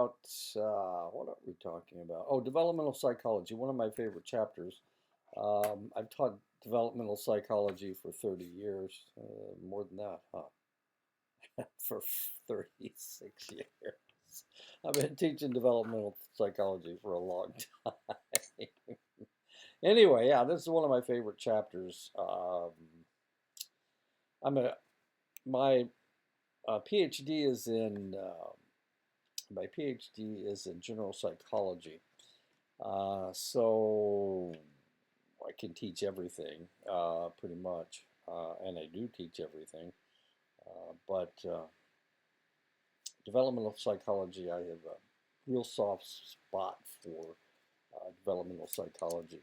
About what are we talking about? Oh, developmental psychology, one of my favorite chapters. I've taught developmental psychology for 30 years, more than that, huh? For 36 years. I've been teaching developmental psychology for a long time. Anyway, yeah, this is one of my favorite chapters. I'm a my PhD is in my PhD is in general psychology. So I can teach everything, pretty much, and I do teach everything. But developmental psychology, I have a real soft spot for developmental psychology.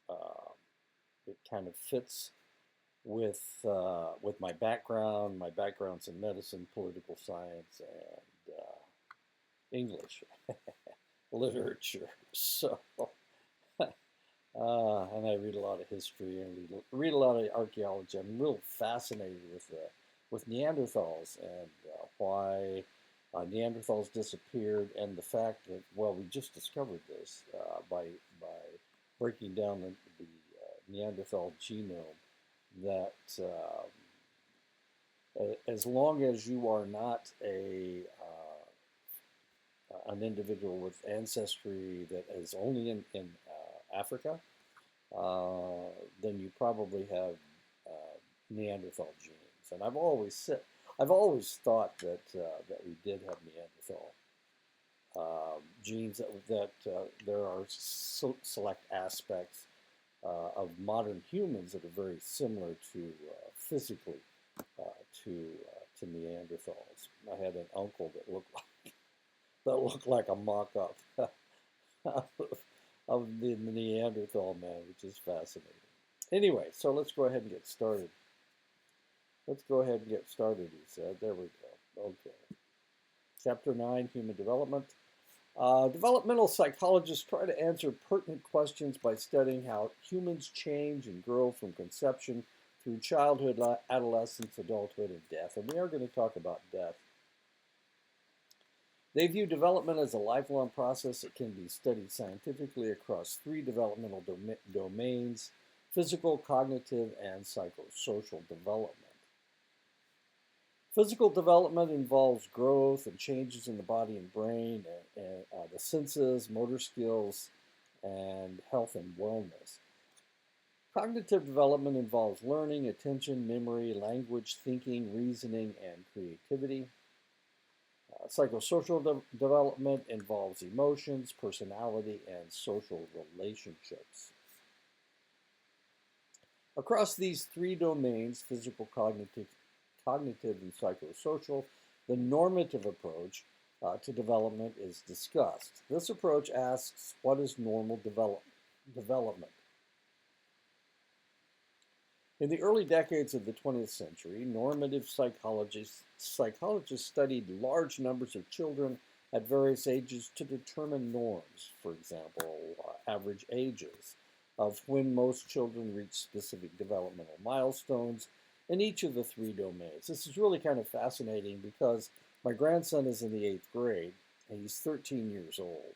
Uh, it kind of fits with my background. My background's in medicine, political science, and English literature. So and I read a lot of history and read a lot of archaeology. I'm real fascinated with Neanderthals and why Neanderthals disappeared, and the fact that, well, we just discovered this by breaking down the Neanderthal genome, that as long as you are not an individual with ancestry that is only in Africa, then you probably have Neanderthal genes. And I've always thought that we did have Neanderthal genes. That there are select aspects of modern humans that are very similar to physically to Neanderthals. I had an uncle that looked like a mock-up of, of the Neanderthal man, which is fascinating. Anyway, so let's go ahead and get started. Let's go ahead and get started, he said. There we go. Okay. Chapter 9, Human Development. Developmental psychologists try to answer pertinent questions by studying how humans change and grow from conception through childhood, adolescence, adulthood, and death. And we are going to talk about death. They view development as a lifelong process that can be studied scientifically across three developmental domains: physical, cognitive, and psychosocial development. Physical development involves growth and changes in the body and brain, and the senses, motor skills, and health and wellness. Cognitive development involves learning, attention, memory, language, thinking, reasoning, and creativity. Psychosocial development involves emotions, personality, and social relationships. Across these three domains, physical, cognitive, and psychosocial, the normative approach to development is discussed. This approach asks, what is normal development? In the early decades of the 20th century, normative psychologists studied large numbers of children at various ages to determine norms, for example, average ages of when most children reach specific developmental milestones in each of the three domains. This is really kind of fascinating because my grandson is in the 8th grade and he's 13 years old.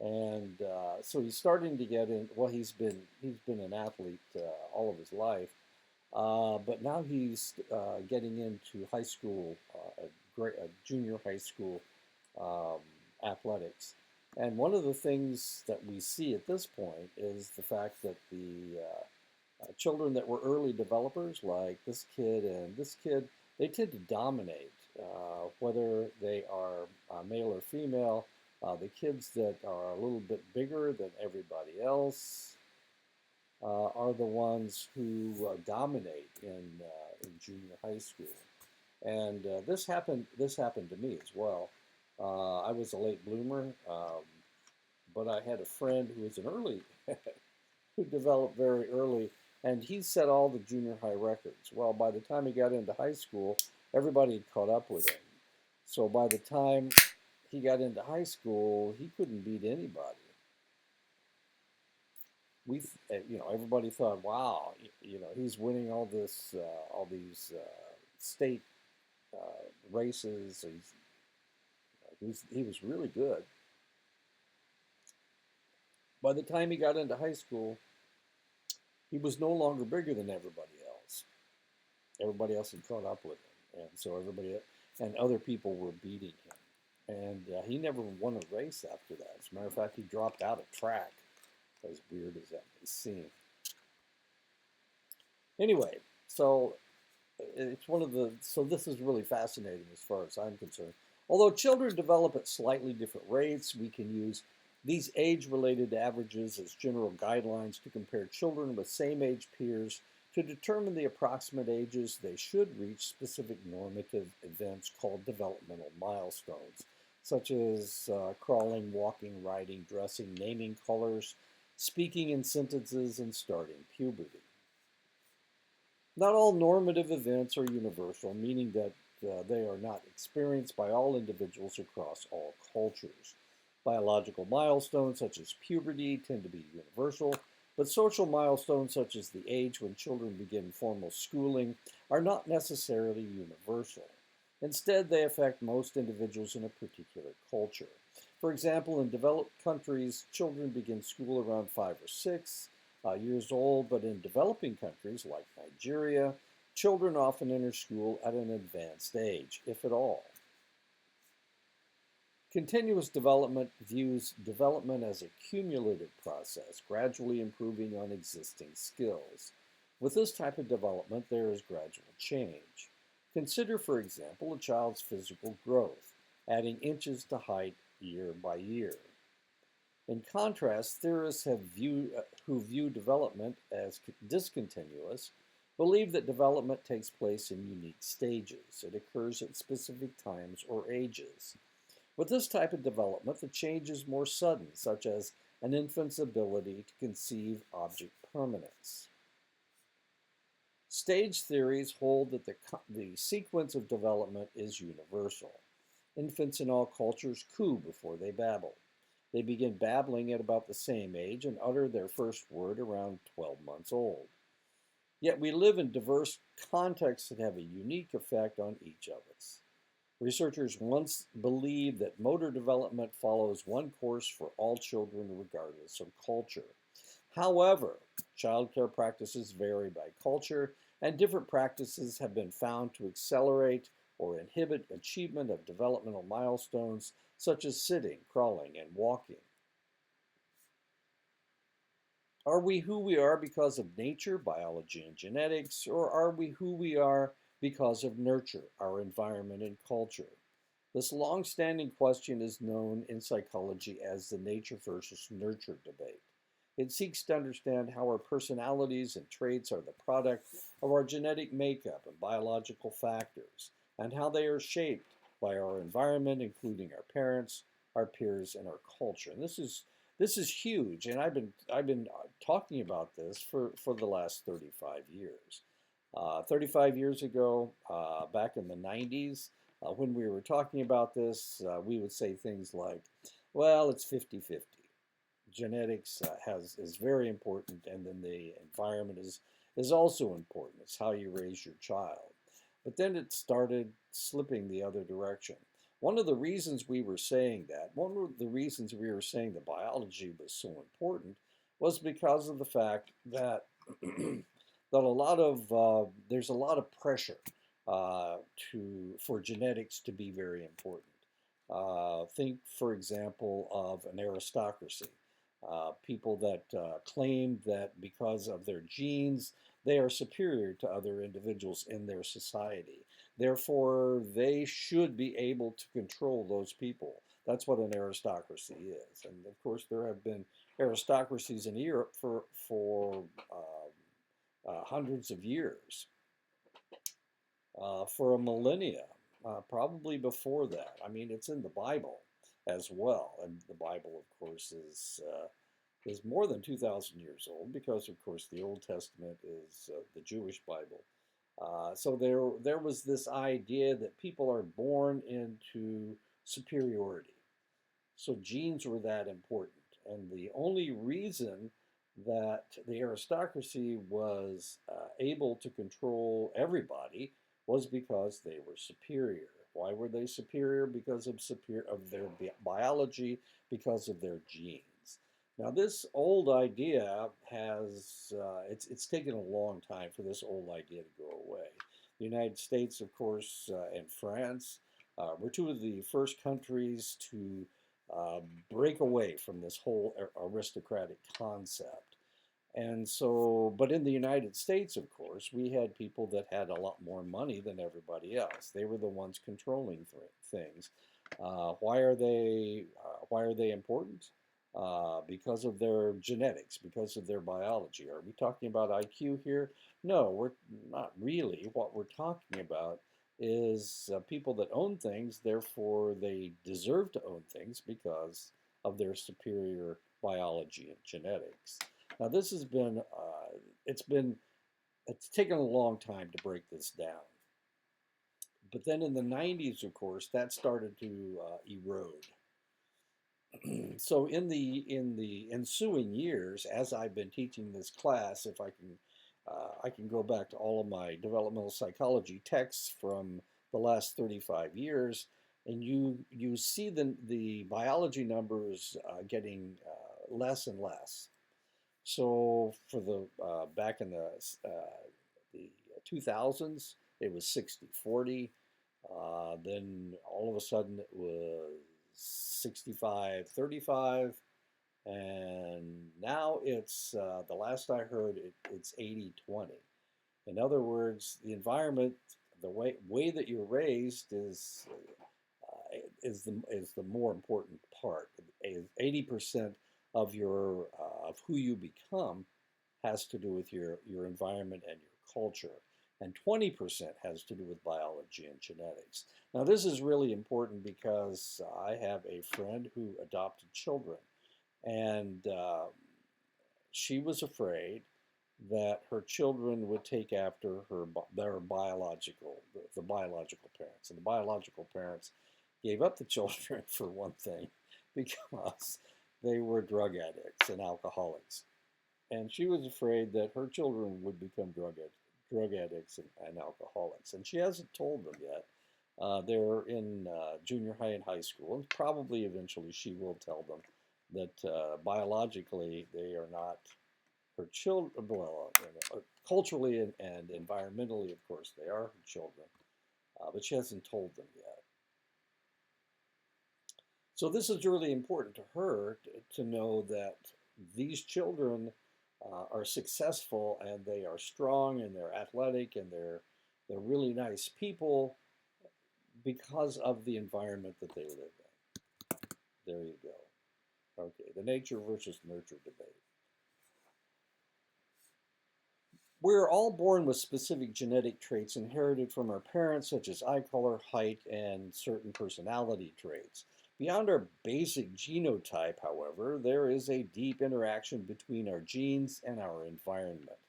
And so he's starting to get in. Well, he's been an athlete all of his life, but now he's getting into high school, junior high school um, athletics. And one of the things that we see at this point is the fact that the children that were early developers, like this kid and this kid, they tend to dominate, whether they are male or female. The kids that are a little bit bigger than everybody else are the ones who dominate in junior high school. And this happened. This happened to me as well. I was a late bloomer, but I had a friend who was an early, who developed very early, and he set all the junior high records. Well, by the time he got into high school, everybody had caught up with him. So by the time he got into high school, he couldn't beat anybody. Everybody thought, wow, he's winning all these state races. He's He was really good. By the time he got into high school, he was no longer bigger than everybody else. Everybody else had caught up with him, and so everybody and other people were beating him. And he never won a race after that. As a matter of fact, he dropped out of track, as weird as that may seem. Anyway, so it's one of the so this is really fascinating as far as I'm concerned. Although children develop at slightly different rates, we can use these age-related averages as general guidelines to compare children with same-age peers to determine the approximate ages they should reach specific normative events called developmental milestones, such as crawling, walking, writing, dressing, naming colors, speaking in sentences, and starting puberty. Not all normative events are universal, meaning that they are not experienced by all individuals across all cultures. Biological milestones such as puberty tend to be universal, but social milestones such as the age when children begin formal schooling are not necessarily universal. Instead, they affect most individuals in a particular culture. For example, in developed countries, children begin school around 5 or 6 years old, but in developing countries like Nigeria, children often enter school at an advanced age, if at all. Continuous development views development as a cumulative process, gradually improving on existing skills. With this type of development, there is gradual change. Consider, for example, a child's physical growth, adding inches to height year by year. In contrast, theorists who view development as discontinuous believe that development takes place in unique stages. It occurs at specific times or ages. With this type of development, the change is more sudden, such as an infant's ability to conceive object permanence. Stage theories hold that the sequence of development is universal. Infants in all cultures coo before they babble. They begin babbling at about the same age and utter their first word around 12 months old. Yet we live in diverse contexts that have a unique effect on each of us. Researchers once believed that motor development follows one course for all children regardless of culture. However, childcare practices vary by culture, and different practices have been found to accelerate or inhibit achievement of developmental milestones such as sitting, crawling, and walking. Are we who we are because of nature, biology, and genetics, or are we who we are because of nurture, our environment, and culture? This long-standing question is known in psychology as the nature versus nurture debate. It seeks to understand how our personalities and traits are the product of our genetic makeup and biological factors, and how they are shaped by our environment, including our parents, our peers, and our culture. And this is huge, and I've been talking about this for the last 35 years. 35 years ago, back in the 90s, when we were talking about this, we would say things like, well, it's 50-50. Genetics is very important, and then the environment is also important. It's how you raise your child. But then it started slipping the other direction. One of the reasons we were saying that, one of the reasons we were saying that biology was so important was because of the fact that that there's a lot of pressure for genetics to be very important. Think, for example, of an aristocracy. People that claim that because of their genes, they are superior to other individuals in their society. Therefore, they should be able to control those people. That's what an aristocracy is. And of course, there have been aristocracies in Europe for hundreds of years, for a millennia, probably before that. I mean, it's in the Bible as well, and the Bible, of course, is more than 2,000 years old because, of course, the Old Testament is the Jewish Bible. So there was this idea that people are born into superiority. So genes were that important. And the only reason that the aristocracy was able to control everybody was because they were superior. Why were they superior? Because of their biology, because of their genes. Now, this old idea has it's taken a long time for this old idea to go away. The United States, of course, and France were two of the first countries to uh, break away from this whole aristocratic concept. And so, but in the United States, of course, we had people that had a lot more money than everybody else. They were the ones controlling things. Why are they important? Because of their genetics, because of their biology. Are we talking about IQ here? No, we're not really. What we're talking about is people that own things, therefore they deserve to own things because of their superior biology and genetics. Now this has been, it's taken a long time to break this down. But then in the 90s, of course, that started to erode. So in the ensuing years, as I've been teaching this class, if I can go back to all of my developmental psychology texts from the last 35 years, and you see the biology numbers getting less and less. So for the back in the 2000s, it was 60-40. Then all of a sudden it was 65-35. And now it's, the last I heard, it's 80-20. In other words, the environment, the way that you're raised is the more important part. 80% of of who you become has to do with your environment and your culture, and 20% has to do with biology and genetics. Now, this is really important because I have a friend who adopted children, and she was afraid that her children would take after their the biological parents, and the biological parents gave up the children for one thing because they were drug addicts and alcoholics, and she was afraid that her children would become drug addicts and alcoholics, and she hasn't told them yet. They're in junior high and high school, and probably eventually she will tell them that biologically they are not her children. Well, culturally and environmentally, of course, they are her children, but she hasn't told them yet. So this is really important to her to know that these children are successful and they are strong and they're athletic and they're really nice people because of the environment that they live in. There you go. Okay, the nature versus nurture debate. We're all born with specific genetic traits inherited from our parents, such as eye color, height, and certain personality traits. Beyond our basic genotype, however, there is a deep interaction between our genes and our environment.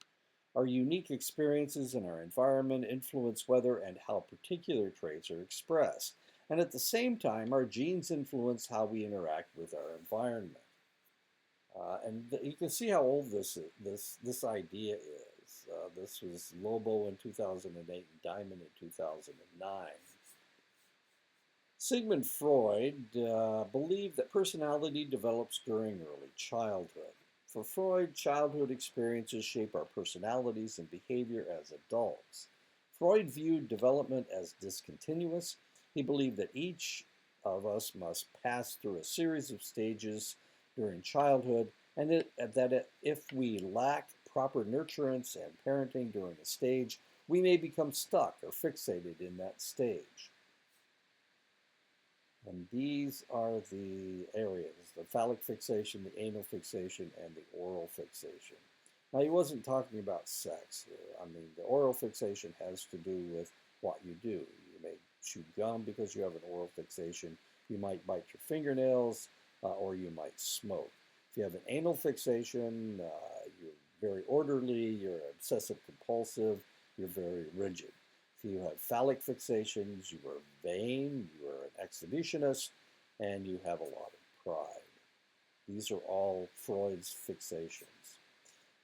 Our unique experiences in our environment influence whether and how particular traits are expressed. And at the same time, our genes influence how we interact with our environment. You can see how old this idea is. This was Lobo in 2008 and Diamond in 2009. Sigmund Freud believed that personality develops during early childhood. For Freud, childhood experiences shape our personalities and behavior as adults. Freud viewed development as discontinuous. He believed that each of us must pass through a series of stages during childhood, and that if we lack proper nurturance and parenting during a stage, we may become stuck or fixated in that stage. And these are the areas, the phallic fixation, the anal fixation, and the oral fixation. Now, he wasn't talking about sex here. I mean, the oral fixation has to do with what you do. You may chew gum because you have an oral fixation. You might bite your fingernails, or you might smoke. If you have an anal fixation, you're very orderly, you're obsessive compulsive, you're very rigid. If you have phallic fixations, you are vain, you are an exhibitionist, and you have a lot of pride. These are all Freud's fixations.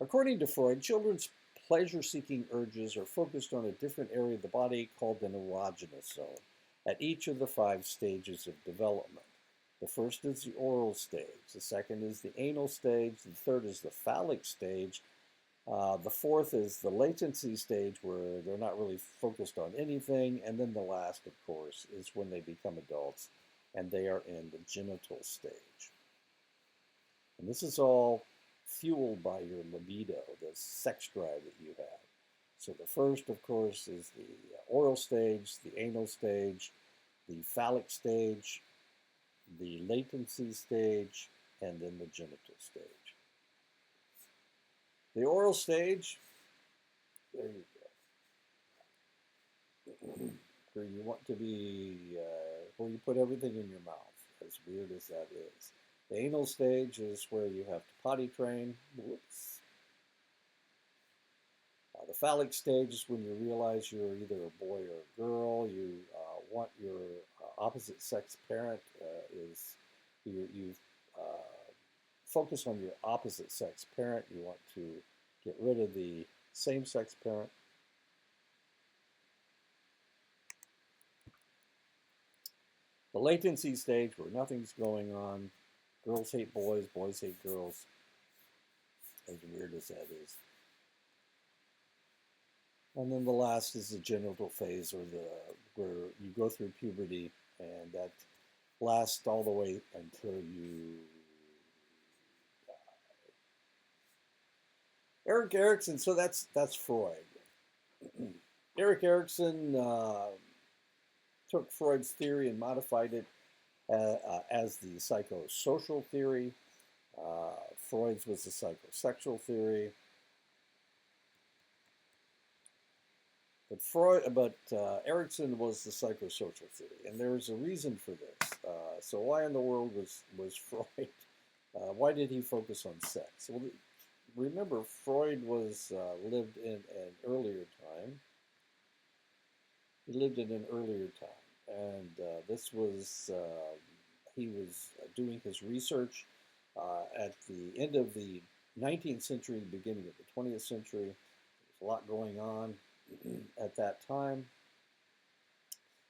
According to Freud, children's pleasure-seeking urges are focused on a different area of the body called the erogenous zone. at each of the 5 stages of development. The first is the oral stage, the second is the anal stage, the third is the phallic stage, the fourth is the latency stage where they're not really focused on anything, and then the last, of course, is when they become adults and they are in the genital stage. And this is all fueled by your libido, the sex drive that you have. So the first, of course, is the oral stage, the anal stage, the phallic stage, the latency stage, and then the genital stage. The oral stage, there you go, where you want to be, where you put everything in your mouth, as weird as that is. The anal stage is where you have to potty train. Whoops. The phallic stage is when you realize you're either a boy or a girl. You want your opposite sex parent you focus on your opposite sex parent. You want to get rid of the same sex parent. The latency stage where nothing's going on. Girls hate boys, boys hate girls. As weird as that is. And then the last is the genital phase, or where you go through puberty, and that lasts all the way until you die. Erik Erikson, so that's Freud. Erik Erikson took Freud's theory and modified it as the psychosocial theory. Freud's was the psychosexual theory. But Erikson was the psychosocial theory, and there's a reason for this. So why in the world was Freud? Why did he focus on sex? Well, remember, Freud lived in an earlier time. He lived in an earlier time, and he was doing his research at the end of the 19th century, beginning of the 20th century. There's a lot going on at that time.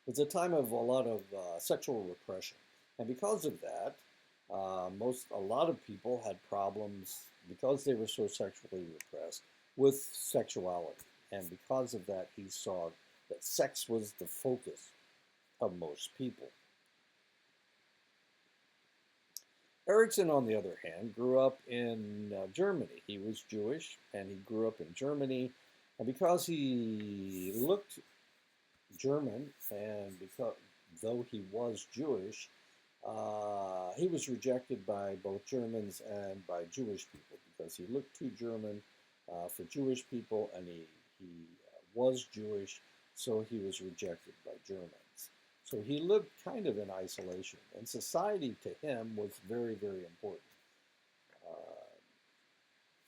It was a time of a lot of sexual repression, and because of that, a lot of people had problems because they were so sexually repressed with sexuality, and because of that, he saw that sex was the focus of most people. Erikson, on the other hand, grew up in Germany. He was Jewish, and he grew up in Germany. And because he looked German, and though he was Jewish, he was rejected by both Germans and by Jewish people because he looked too German for Jewish people, and he was Jewish, so he was rejected by Germans. So he lived kind of in isolation, and society to him was very, very important.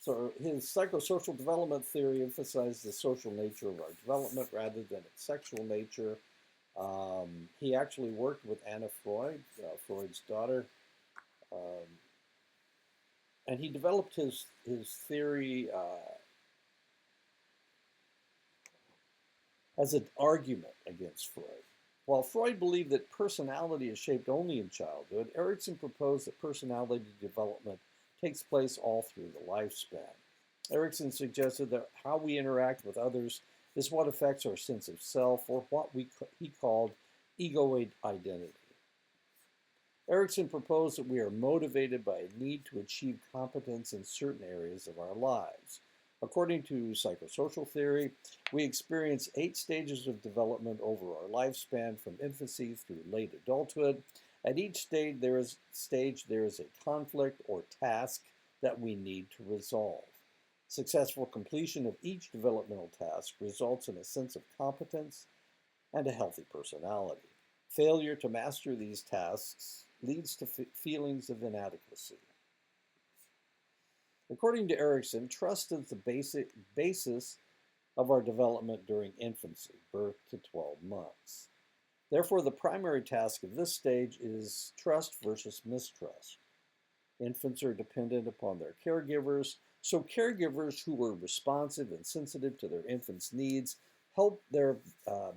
So his psychosocial development theory emphasized the social nature of our development rather than its sexual nature. He actually worked with Anna Freud, Freud's daughter, and he developed his theory as an argument against Freud. While Freud believed that personality is shaped only in childhood, Erikson proposed that personality development takes place all through the lifespan. Erikson suggested that how we interact with others is what affects our sense of self, or what he called egoid identity. Erikson proposed that we are motivated by a need to achieve competence in certain areas of our lives. According to psychosocial theory, we experience 8 stages of development over our lifespan from infancy through late adulthood. At each stage there is a conflict or task that we need to resolve. Successful completion of each developmental task results in a sense of competence and a healthy personality. Failure to master these tasks leads to feelings of inadequacy. According to Erikson, trust is the basis of our development during infancy, birth to 12 months. Therefore, the primary task of this stage is trust versus mistrust. Infants are dependent upon their caregivers, so caregivers who are responsive and sensitive to their infant's needs help their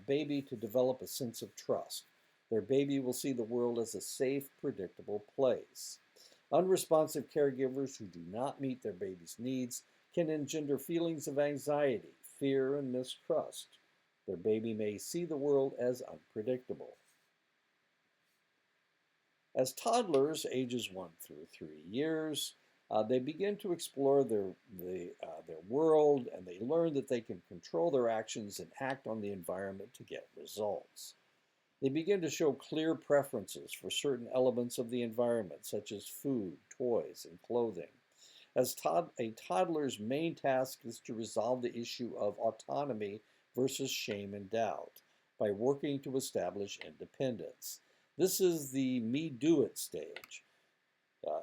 baby to develop a sense of trust. Their baby will see the world as a safe, predictable place. Unresponsive caregivers who do not meet their baby's needs can engender feelings of anxiety, fear, and mistrust. Their baby may see the world as unpredictable. As toddlers, ages 1 through 3 years, they begin to explore their world, and they learn that they can control their actions and act on the environment to get results. They begin to show clear preferences for certain elements of the environment, such as food, toys, and clothing. A toddler's main task is to resolve the issue of autonomy versus shame and doubt by working to establish independence. This is the me do it stage.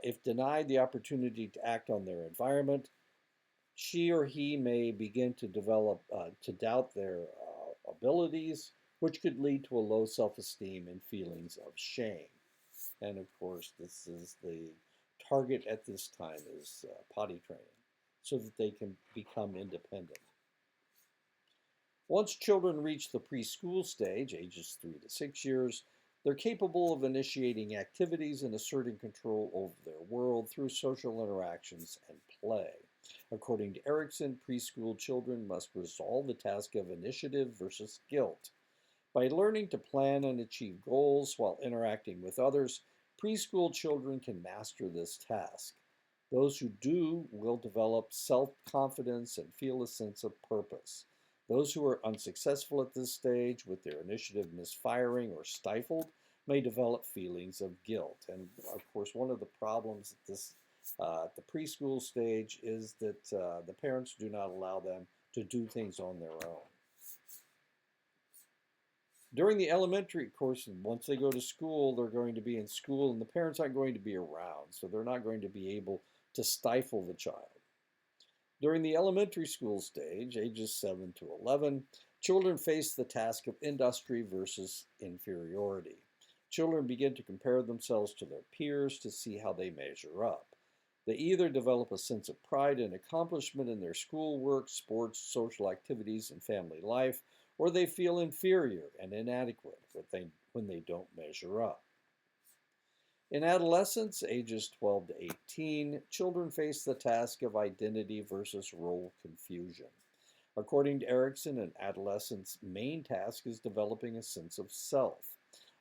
If denied the opportunity to act on their environment, she or he may begin to to doubt their abilities, which could lead to a low self esteem and feelings of shame. And of course, this is the target at this time is potty training so that they can become independent. Once children reach the preschool stage, ages 3 to 6 years, they're capable of initiating activities and asserting control over their world through social interactions and play. According to Erikson, preschool children must resolve the task of initiative versus guilt. By learning to plan and achieve goals while interacting with others, preschool children can master this task. Those who do will develop self-confidence and feel a sense of purpose. Those who are unsuccessful at this stage, with their initiative misfiring or stifled, may develop feelings of guilt. And of course, one of the problems at the preschool stage is that the parents do not allow them to do things on their own. During the elementary course, once they go to school, they're going to be in school and the parents aren't going to be around, so they're not going to be able to stifle the child. During the elementary school stage, ages 7 to 11, children face the task of industry versus inferiority. Children begin to compare themselves to their peers to see how they measure up. They either develop a sense of pride and accomplishment in their schoolwork, sports, social activities, and family life, or they feel inferior and inadequate when they don't measure up. In adolescence, ages 12 to 18, children face the task of identity versus role confusion. According to Erikson, an adolescent's main task is developing a sense of self.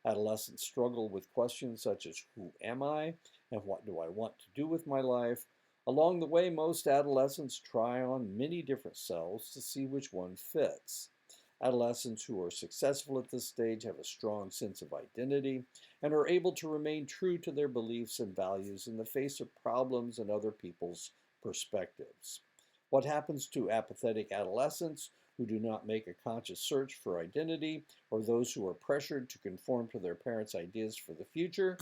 Adolescents struggle with questions such as who am I and what do I want to do with my life? Along the way, most adolescents try on many different selves to see which one fits. Adolescents who are successful at this stage have a strong sense of identity and are able to remain true to their beliefs and values in the face of problems and other people's perspectives. What happens to apathetic adolescents who do not make a conscious search for identity, or those who are pressured to conform to their parents' ideas for the future?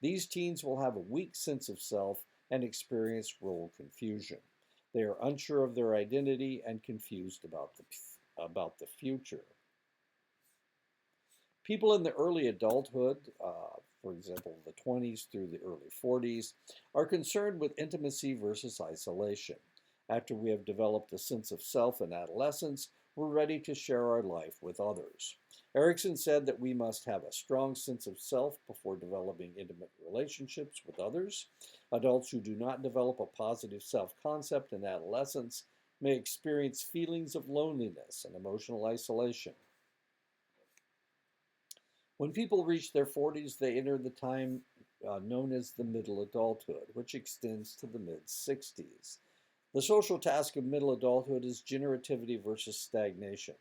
These teens will have a weak sense of self and experience role confusion. They are unsure of their identity and confused about the future. People in the early adulthood, for example, the 20s through the early 40s, are concerned with intimacy versus isolation. After we have developed a sense of self in adolescence, we're ready to share our life with others. Erikson said that we must have a strong sense of self before developing intimate relationships with others. Adults who do not develop a positive self-concept in adolescence may experience feelings of loneliness and emotional isolation. When people reach their 40s, they enter the time known as the middle adulthood, which extends to the mid-60s. The social task of middle adulthood is generativity versus stagnation.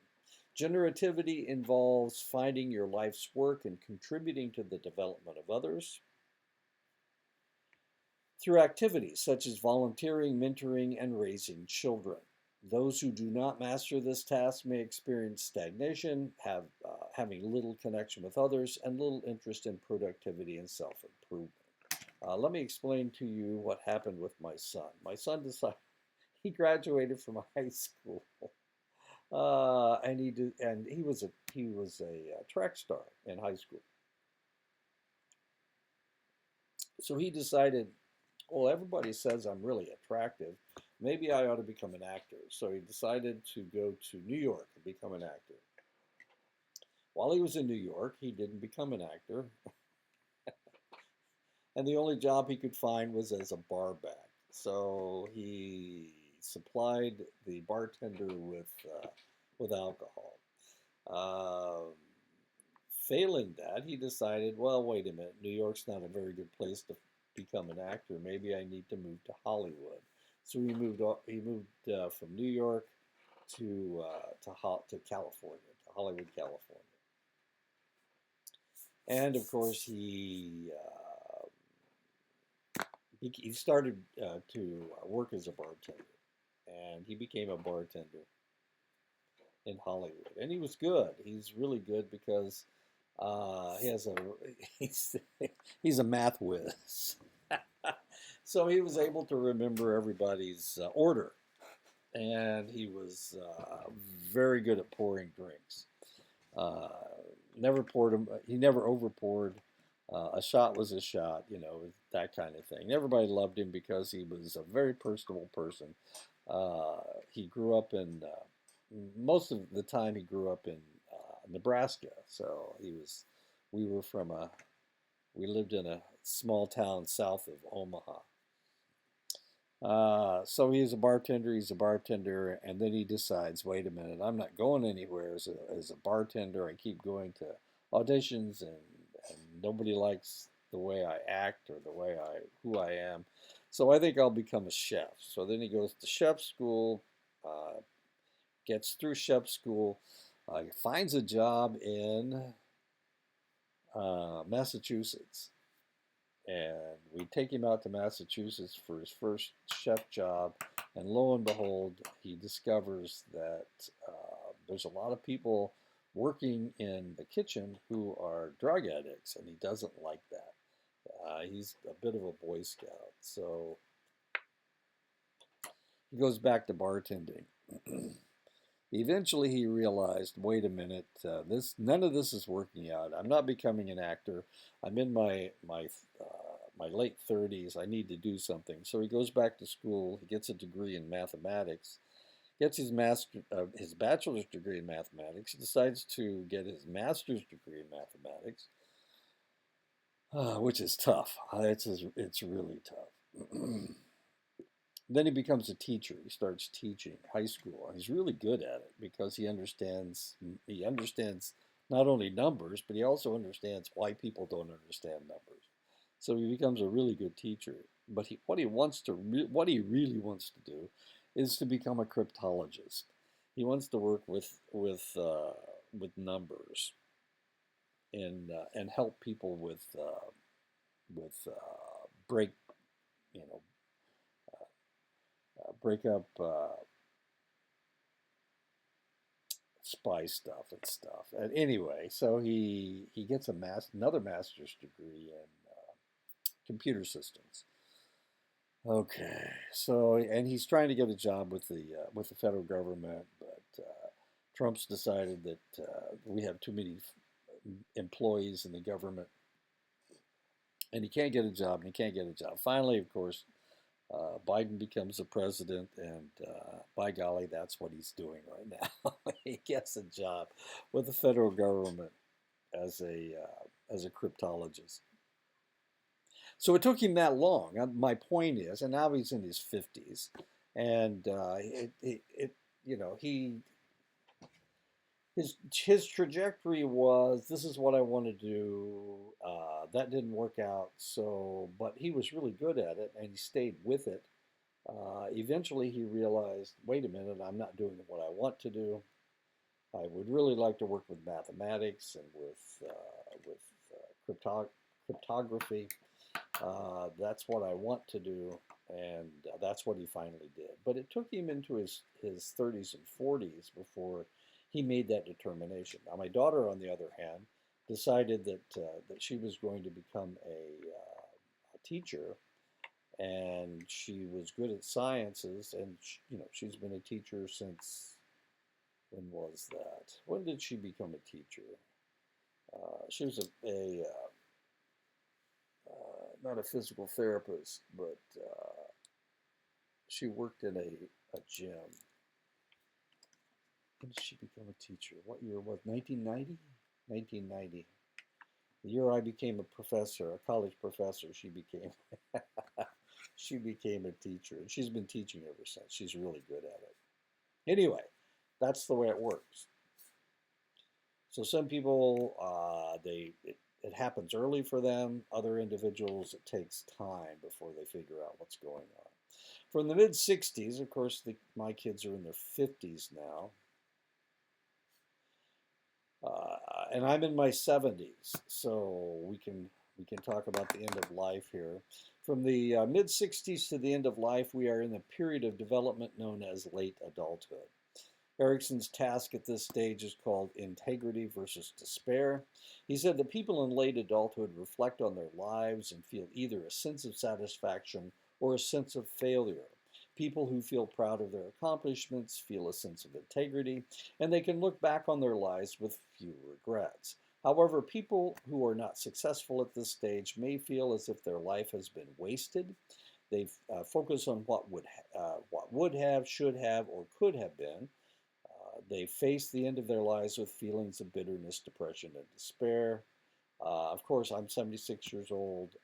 Generativity involves finding your life's work and contributing to the development of others through activities such as volunteering, mentoring, and raising children. Those who do not master this task may experience stagnation, having little connection with others, and little interest in productivity and self-improvement. Let me explain to you what happened with my son. My son decided he graduated from high school, and he was a track star in high school. So he decided, well, everybody says I'm really attractive. Maybe I ought to become an actor. So he decided to go to New York and become an actor. While he was in New York, he didn't become an actor, and the only job he could find was as a barback. So he supplied the bartender with alcohol. Um Failing that, he decided, well, wait a minute, New York's not a very good place to become an actor. Maybe I need to move to Hollywood. So he moved from New York to California, to Hollywood, California, and of course he started to work as a bartender, and he became a bartender in Hollywood, and he was good. He's really good because he has a he's he's a math whiz, so he was able to remember everybody's order, and he was very good at pouring drinks. Uh, never poured him. He never overpoured. A shot was a shot, that kind of thing. Everybody loved him because he was a very personable person. He grew up in most of the time he grew up in Nebraska. So we were we lived in a small town south of Omaha. So he's a bartender, and then he decides, wait a minute, I'm not going anywhere as a bartender. I keep going to auditions, and nobody likes the way I act or who I am. So I think I'll become a chef. So then he goes to chef school, uh, gets through chef school, finds a job in Massachusetts. And we take him out to Massachusetts for his first chef job, and lo and behold, he discovers that there's a lot of people working in the kitchen who are drug addicts, and he doesn't like that. He's a bit of a Boy Scout, so he goes back to bartending. Eventually, he realized, wait a minute, none of this is working out. I'm not becoming an actor. I'm in my late 30s. I need to do something. So he goes back to school. He gets a degree in mathematics. Gets his bachelor's degree in mathematics. He decides to get his master's degree in mathematics, which is tough. It's really tough. Then he becomes a teacher. He starts teaching high school, and he's really good at it because he understands not only numbers, but he also understands why people don't understand numbers. So he becomes a really good teacher. But what he really wants to do is to become a cryptologist. He wants to work with numbers and help people with you know break up spy stuff and stuff. And anyway, so he gets another master's degree in computer systems. Okay, so and he's trying to get a job with the federal government, but Trump's decided that we have too many employees in the government, and he can't get a job, and he can't get a job. Finally, of course, Biden becomes the president, and by golly, that's what he's doing right now. He gets a job with the federal government as a cryptologist. So it took him that long. My point is, and now he's in his 50s, and he his trajectory was, this is what I want to do. That didn't work out, but he was really good at it, and he stayed with it. Eventually, he realized, wait a minute, I'm not doing what I want to do. I would really like to work with mathematics and with cryptography. That's what I want to do, and that's what he finally did. But it took him into his 30s and 40s before he made that determination. Now, my daughter, on the other hand, decided that she was going to become a teacher, and she was good at sciences, and she's been a teacher since, when was that? When did she become a teacher? She was not a physical therapist, but she worked in a gym. When did she become a teacher? What year was 1990? 1990. The year I became a professor, a college professor, she became she became a teacher, and she's been teaching ever since. She's really good at it. Anyway, that's the way it works. So some people, it happens early for them. Other individuals, it takes time before they figure out what's going on. From the mid 60s, of course, my kids are in their 50s now, and I'm in my 70s, so we can talk about the end of life here. From the mid 60s to the end of life, we are in the period of development known as late adulthood. Erickson's task at this stage is called integrity versus despair. He said that people in late adulthood reflect on their lives and feel either a sense of satisfaction or a sense of failure. People who feel proud of their accomplishments feel a sense of integrity, and they can look back on their lives with few regrets. However, people who are not successful at this stage may feel as if their life has been wasted. They focus on what would have, should have, or could have been. They face the end of their lives with feelings of bitterness, depression, and despair. Of course, I'm 76 years old,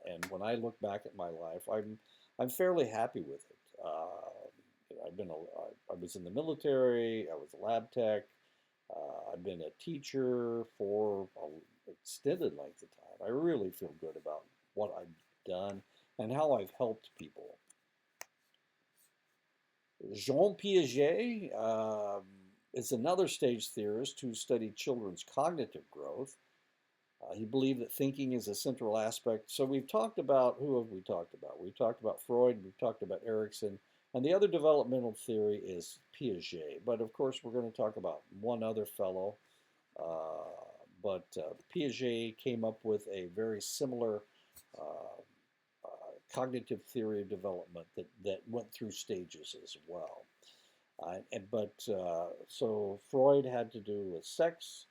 and when I look back at my life, I'm fairly happy with it. I was in the military. I was a lab tech. I've been a teacher for an extended length of time. I really feel good about what I've done and how I've helped people. Jean Piaget is another stage theorist who studied children's cognitive growth. He believed that thinking is a central aspect. So we've talked about, who have we talked about? We've talked about Freud, we've talked about Erikson, and the other developmental theory is Piaget. But of course, we're going to talk about one other fellow. But Piaget came up with a very similar uh, cognitive theory of development that went through stages as well. So Freud had to do with sex,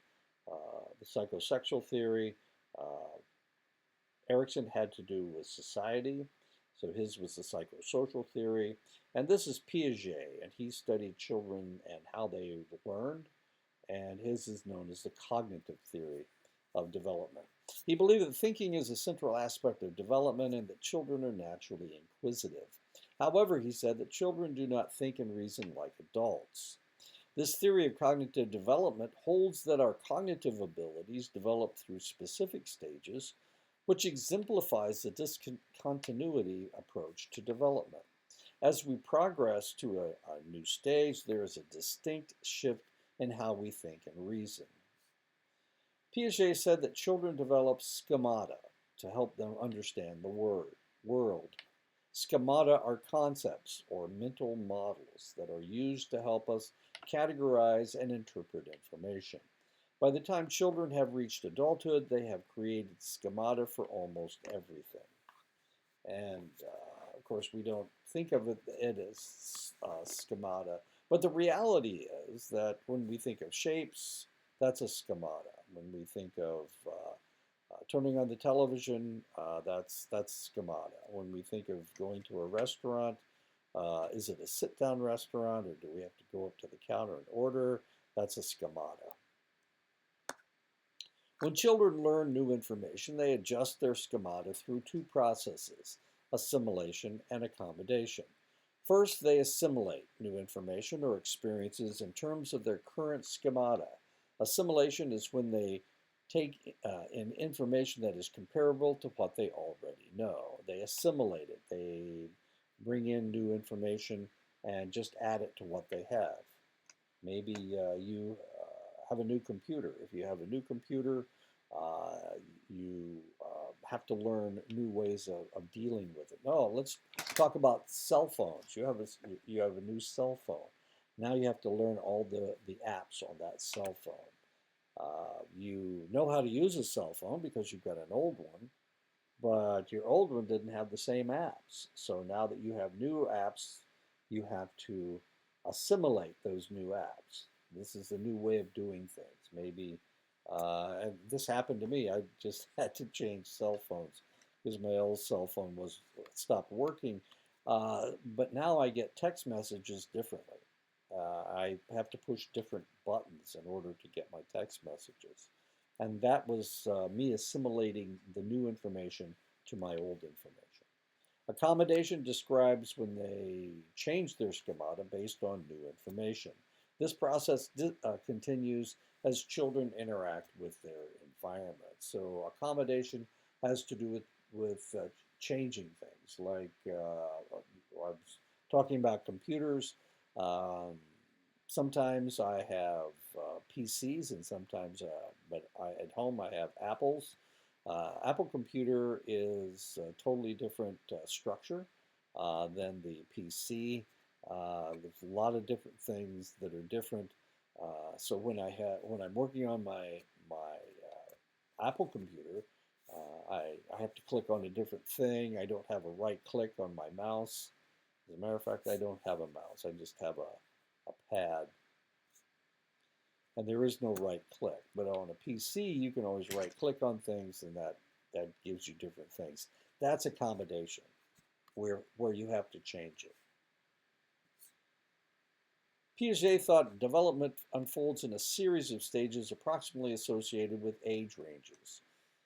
the psychosexual theory. Uh, Erikson had to do with society, so his was the psychosocial theory. And this is Piaget, and he studied children and how they learned, and his is known as the cognitive theory of development. He believed that thinking is a central aspect of development and that children are naturally inquisitive. However, he said that children do not think and reason like adults. This theory of cognitive development holds that our cognitive abilities develop through specific stages, which exemplifies the discontinuity approach to development. As we progress to a new stage, there is a distinct shift in how we think and reason. Piaget said that children develop schemata to help them understand the world. Schemata are concepts or mental models that are used to help us categorize and interpret information. By the time children have reached adulthood, they have created schemata for almost everything. And of course, we don't think of it as schemata, but the reality is that when we think of shapes, that's a schemata. When we think of turning on the television, that's schemata. When we think of going to a restaurant, is it a sit-down restaurant or do we have to go up to the counter and order? That's a schemata. When children learn new information, they adjust their schemata through two processes, assimilation and accommodation. First, they assimilate new information or experiences in terms of their current schemata. Assimilation is when they take in information that is comparable to what they already know. They assimilate it. They bring in new information and just add it to what they have. Maybe you have a new computer. If you have a new computer, you have to learn new ways of dealing with it. No, let's talk about cell phones. You have a new cell phone. Now you have to learn all the apps on that cell phone. You know how to use a cell phone because you've got an old one, but your old one didn't have the same apps. So now that you have new apps, you have to assimilate those new apps. This is a new way of doing things. Maybe, and this happened to me. I just had to change cell phones because my old cell phone stopped working. But now I get text messages differently. I have to push different buttons in order to get my text messages. And that was me assimilating the new information to my old information. Accommodation describes when they change their schemata based on new information. This process continues as children interact with their environment. So accommodation has to do with changing things. Like I was talking about computers. Um, Sometimes I have PCs, and sometimes, at home I have Apples. Apple computer is a totally different structure than the PC. There's a lot of different things that are different. So when I'm working on my Apple computer, I have to click on a different thing. I don't have a right click on my mouse. As a matter of fact, I don't have a mouse. I just have a pad, and there is no right click. But on a PC, you can always right click on things, and that gives you different things. That's accommodation, where you have to change it. Piaget thought development unfolds in a series of stages approximately associated with age ranges.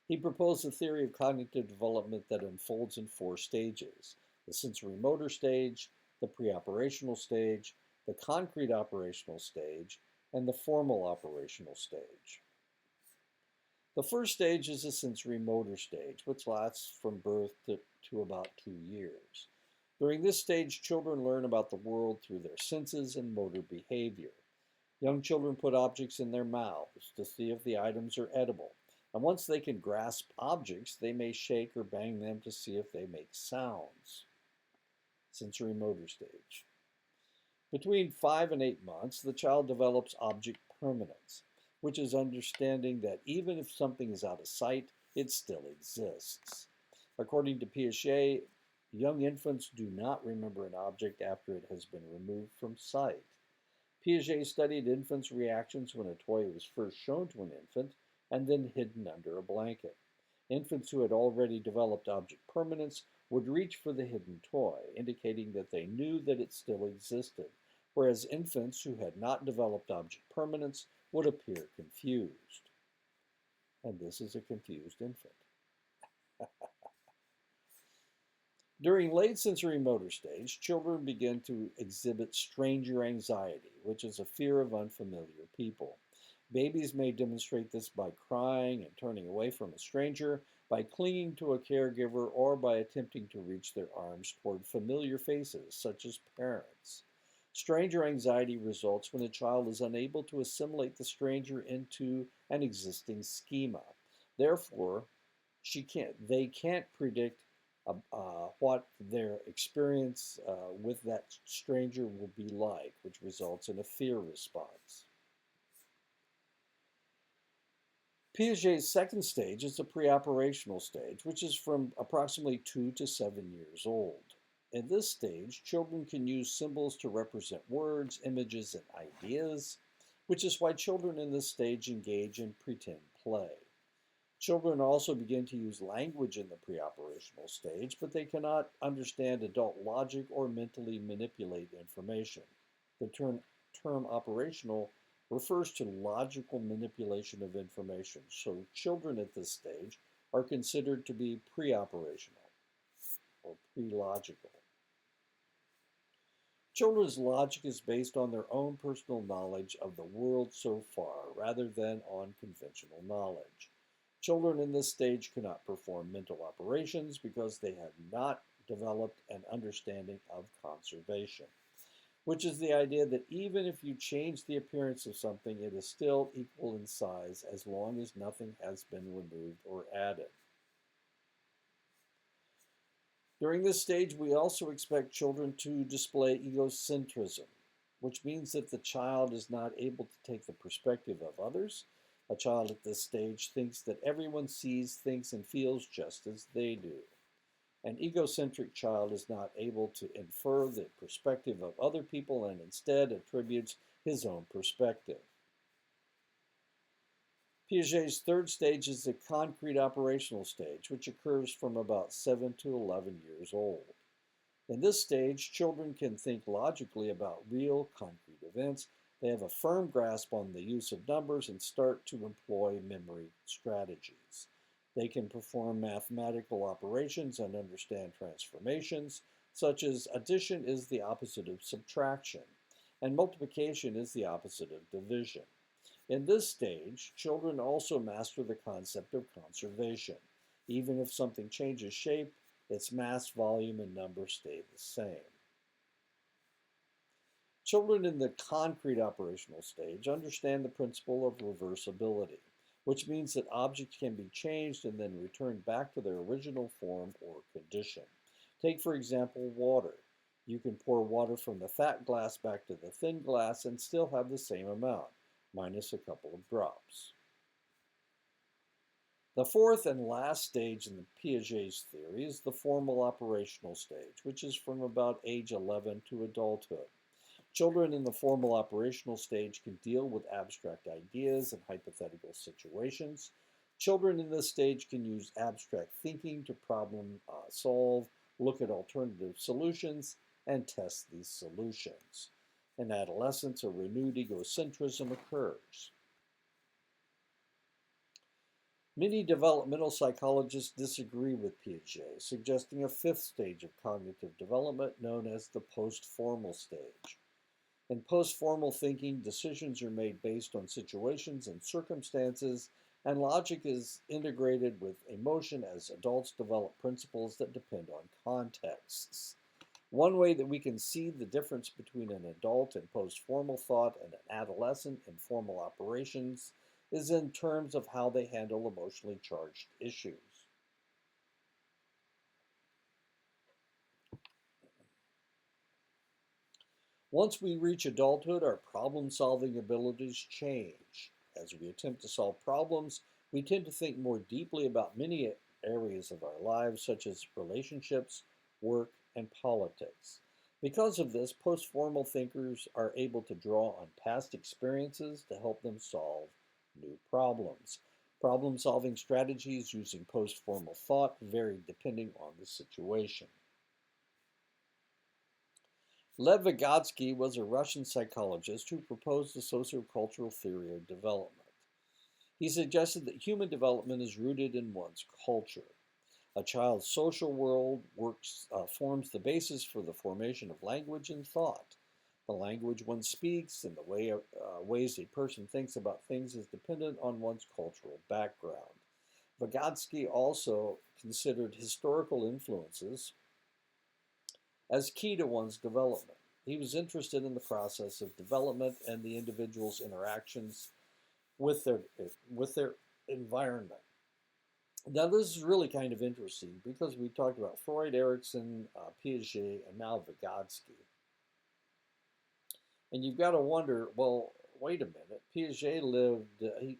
He proposed a theory of cognitive development that unfolds in four stages: the sensory motor stage, the preoperational stage, the concrete operational stage, and the formal operational stage. The first stage is the sensory motor stage, which lasts from birth to about 2 years. During this stage, children learn about the world through their senses and motor behavior. Young children put objects in their mouths to see if the items are edible. And once they can grasp objects, they may shake or bang them to see if they make sounds. Sensory motor stage. Between 5 and 8 months, the child develops object permanence, which is understanding that even if something is out of sight, it still exists. According to Piaget, young infants do not remember an object after it has been removed from sight. Piaget studied infants' reactions when a toy was first shown to an infant and then hidden under a blanket. Infants who had already developed object permanence would reach for the hidden toy, indicating that they knew that it still existed, whereas infants who had not developed object permanence would appear confused. And this is a confused infant. During late sensory motor stage, children begin to exhibit stranger anxiety, which is a fear of unfamiliar people. Babies may demonstrate this by crying and turning away from a stranger, by clinging to a caregiver, or by attempting to reach their arms toward familiar faces, such as parents. Stranger anxiety results when a child is unable to assimilate the stranger into an existing schema. Therefore, they can't predict what their experience with that stranger will be like, which results in a fear response. Piaget's second stage is the preoperational stage, which is from approximately 2 to 7 years old. In this stage, children can use symbols to represent words, images, and ideas, which is why children in this stage engage in pretend play. Children also begin to use language in the preoperational stage, but they cannot understand adult logic or mentally manipulate information. The term operational refers to logical manipulation of information, so children at this stage are considered to be pre-operational or pre-logical. Children's logic is based on their own personal knowledge of the world so far, rather than on conventional knowledge. Children in this stage cannot perform mental operations because they have not developed an understanding of conservation, which is the idea that even if you change the appearance of something, it is still equal in size as long as nothing has been removed or added. During this stage, we also expect children to display egocentrism, which means that the child is not able to take the perspective of others. A child at this stage thinks that everyone sees, thinks, and feels just as they do. An egocentric child is not able to infer the perspective of other people and instead attributes his own perspective. Piaget's third stage is the concrete operational stage, which occurs from about 7 to 11 years old. In this stage, children can think logically about real concrete events. They have a firm grasp on the use of numbers and start to employ memory strategies. They can perform mathematical operations and understand transformations, such as addition is the opposite of subtraction, and multiplication is the opposite of division. In this stage, children also master the concept of conservation. Even if something changes shape, its mass, volume, and number stay the same. Children in the concrete operational stage understand the principle of reversibility, which means that objects can be changed and then returned back to their original form or condition. Take, for example, water. You can pour water from the fat glass back to the thin glass and still have the same amount, minus a couple of drops. The fourth and last stage in Piaget's theory is the formal operational stage, which is from about age 11 to adulthood. Children in the formal operational stage can deal with abstract ideas and hypothetical situations. Children in this stage can use abstract thinking to problem solve, look at alternative solutions, and test these solutions. In adolescence, a renewed egocentrism occurs. Many developmental psychologists disagree with Piaget, suggesting a fifth stage of cognitive development known as the post-formal stage. In post-formal thinking, decisions are made based on situations and circumstances, and logic is integrated with emotion as adults develop principles that depend on contexts. One way that we can see the difference between an adult in post-formal thought and an adolescent in formal operations is in terms of how they handle emotionally charged issues. Once we reach adulthood, our problem-solving abilities change. As we attempt to solve problems, we tend to think more deeply about many areas of our lives, such as relationships, work, and politics. Because of this, post-formal thinkers are able to draw on past experiences to help them solve new problems. Problem-solving strategies using post-formal thought vary depending on the situation. Lev Vygotsky was a Russian psychologist who proposed the sociocultural theory of development. He suggested that human development is rooted in one's culture. A child's social world forms the basis for the formation of language and thought. The language one speaks and the ways a person thinks about things is dependent on one's cultural background. Vygotsky also considered historical influences as key to one's development. He was interested in the process of development and the individual's interactions with their environment. Now, this is really kind of interesting because we talked about Freud, Erikson, Piaget, and now Vygotsky. And you've got to wonder, well, wait a minute. Piaget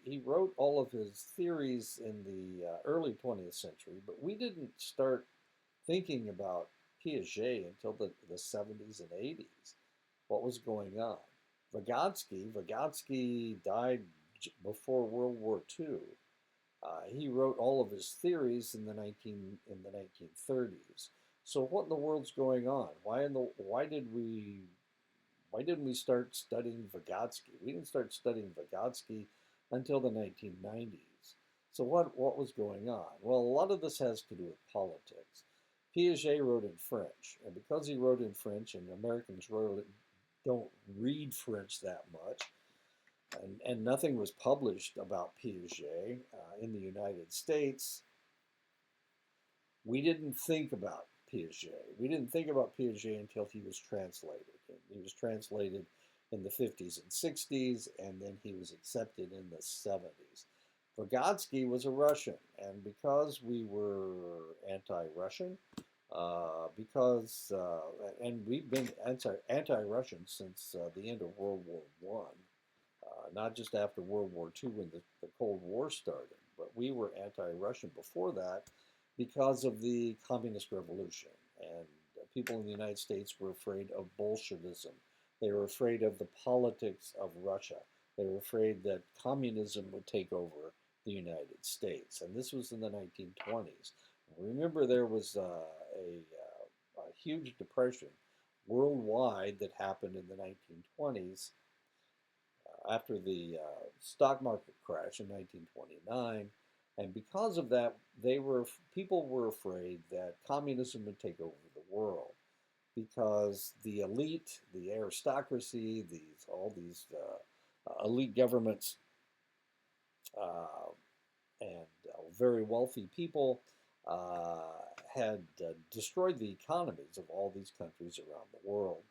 he wrote all of his theories in the early 20th century, but we didn't start thinking about Piaget until the 70s and 80s. What was going on? Vygotsky died before World War II. He wrote all of his theories in the 1930s. So what in the world's going on? Why didn't we start studying Vygotsky? We didn't start studying Vygotsky until the 1990s. So what was going on? Well, a lot of this has to do with politics. Piaget wrote in French, and because he wrote in French, and Americans don't read French that much, and nothing was published about Piaget in the United States, we didn't think about Piaget. We didn't think about Piaget until he was translated. He was translated in the 50s and 60s, and then he was accepted in the 70s. Vygotsky was a Russian, and because we were anti-Russian, and we've been anti-Russian since the end of World War I, not just after World War II when the Cold War started, but we were anti-Russian before that because of the Communist Revolution. And people in the United States were afraid of Bolshevism. They were afraid of the politics of Russia. They were afraid that communism would take over the United States. And this was in the 1920s. Remember, there was a huge depression worldwide that happened in the 1920s after the stock market crash in 1929. And because of that, people were afraid that communism would take over the world because the elite, the aristocracy, all these elite governments uh, and very wealthy people had destroyed the economies of all these countries around the world.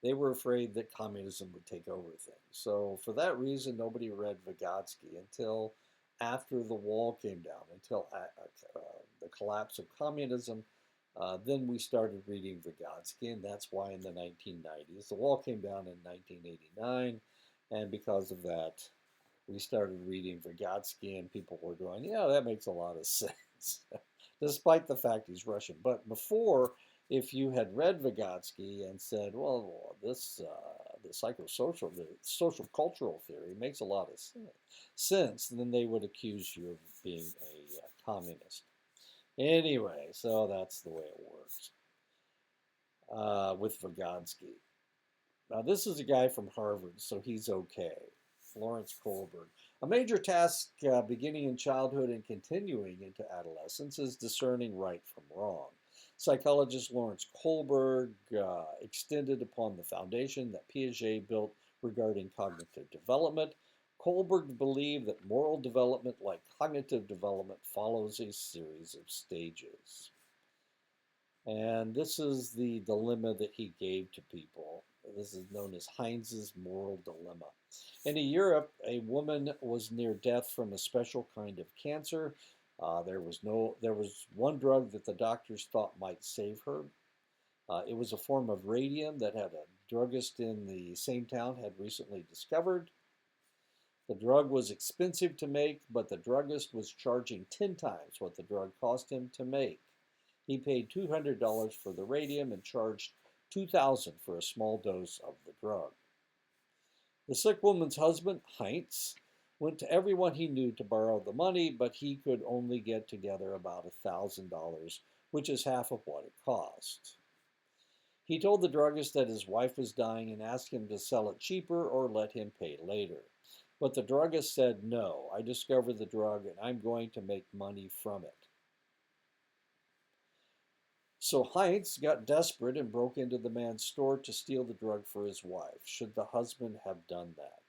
They were afraid that communism would take over things. So for that reason, nobody read Vygotsky until after the wall came down, until the collapse of communism. Then we started reading Vygotsky, and that's why in the 1990s, the wall came down in 1989, and because of that, we started reading Vygotsky, and people were going, yeah, that makes a lot of sense, despite the fact he's Russian. But before, if you had read Vygotsky and said, well, the psychosocial, the social cultural theory makes a lot of sense, then they would accuse you of being a communist. Anyway, so that's the way it works with Vygotsky. Now, this is a guy from Harvard, so he's okay. Lawrence Kohlberg. A major task beginning in childhood and continuing into adolescence is discerning right from wrong. Psychologist Lawrence Kohlberg extended upon the foundation that Piaget built regarding cognitive development. Kohlberg believed that moral development, like cognitive development, follows a series of stages. And this is the dilemma that he gave to people. This is known as Heinz's moral dilemma. In Europe, a woman was near death from a special kind of cancer. There was one drug that the doctors thought might save her. It was a form of radium that had a druggist in the same town had recently discovered. The drug was expensive to make, but the druggist was charging 10 times what the drug cost him to make. He paid $200 for the radium and charged $2,000 for a small dose of the drug. The sick woman's husband, Heinz, went to everyone he knew to borrow the money, but he could only get together about $1,000, which is half of what it cost. He told the druggist that his wife was dying and asked him to sell it cheaper or let him pay later. But the druggist said, no, I discovered the drug and I'm going to make money from it. So Heinz got desperate and broke into the man's store to steal the drug for his wife. Should the husband have done that?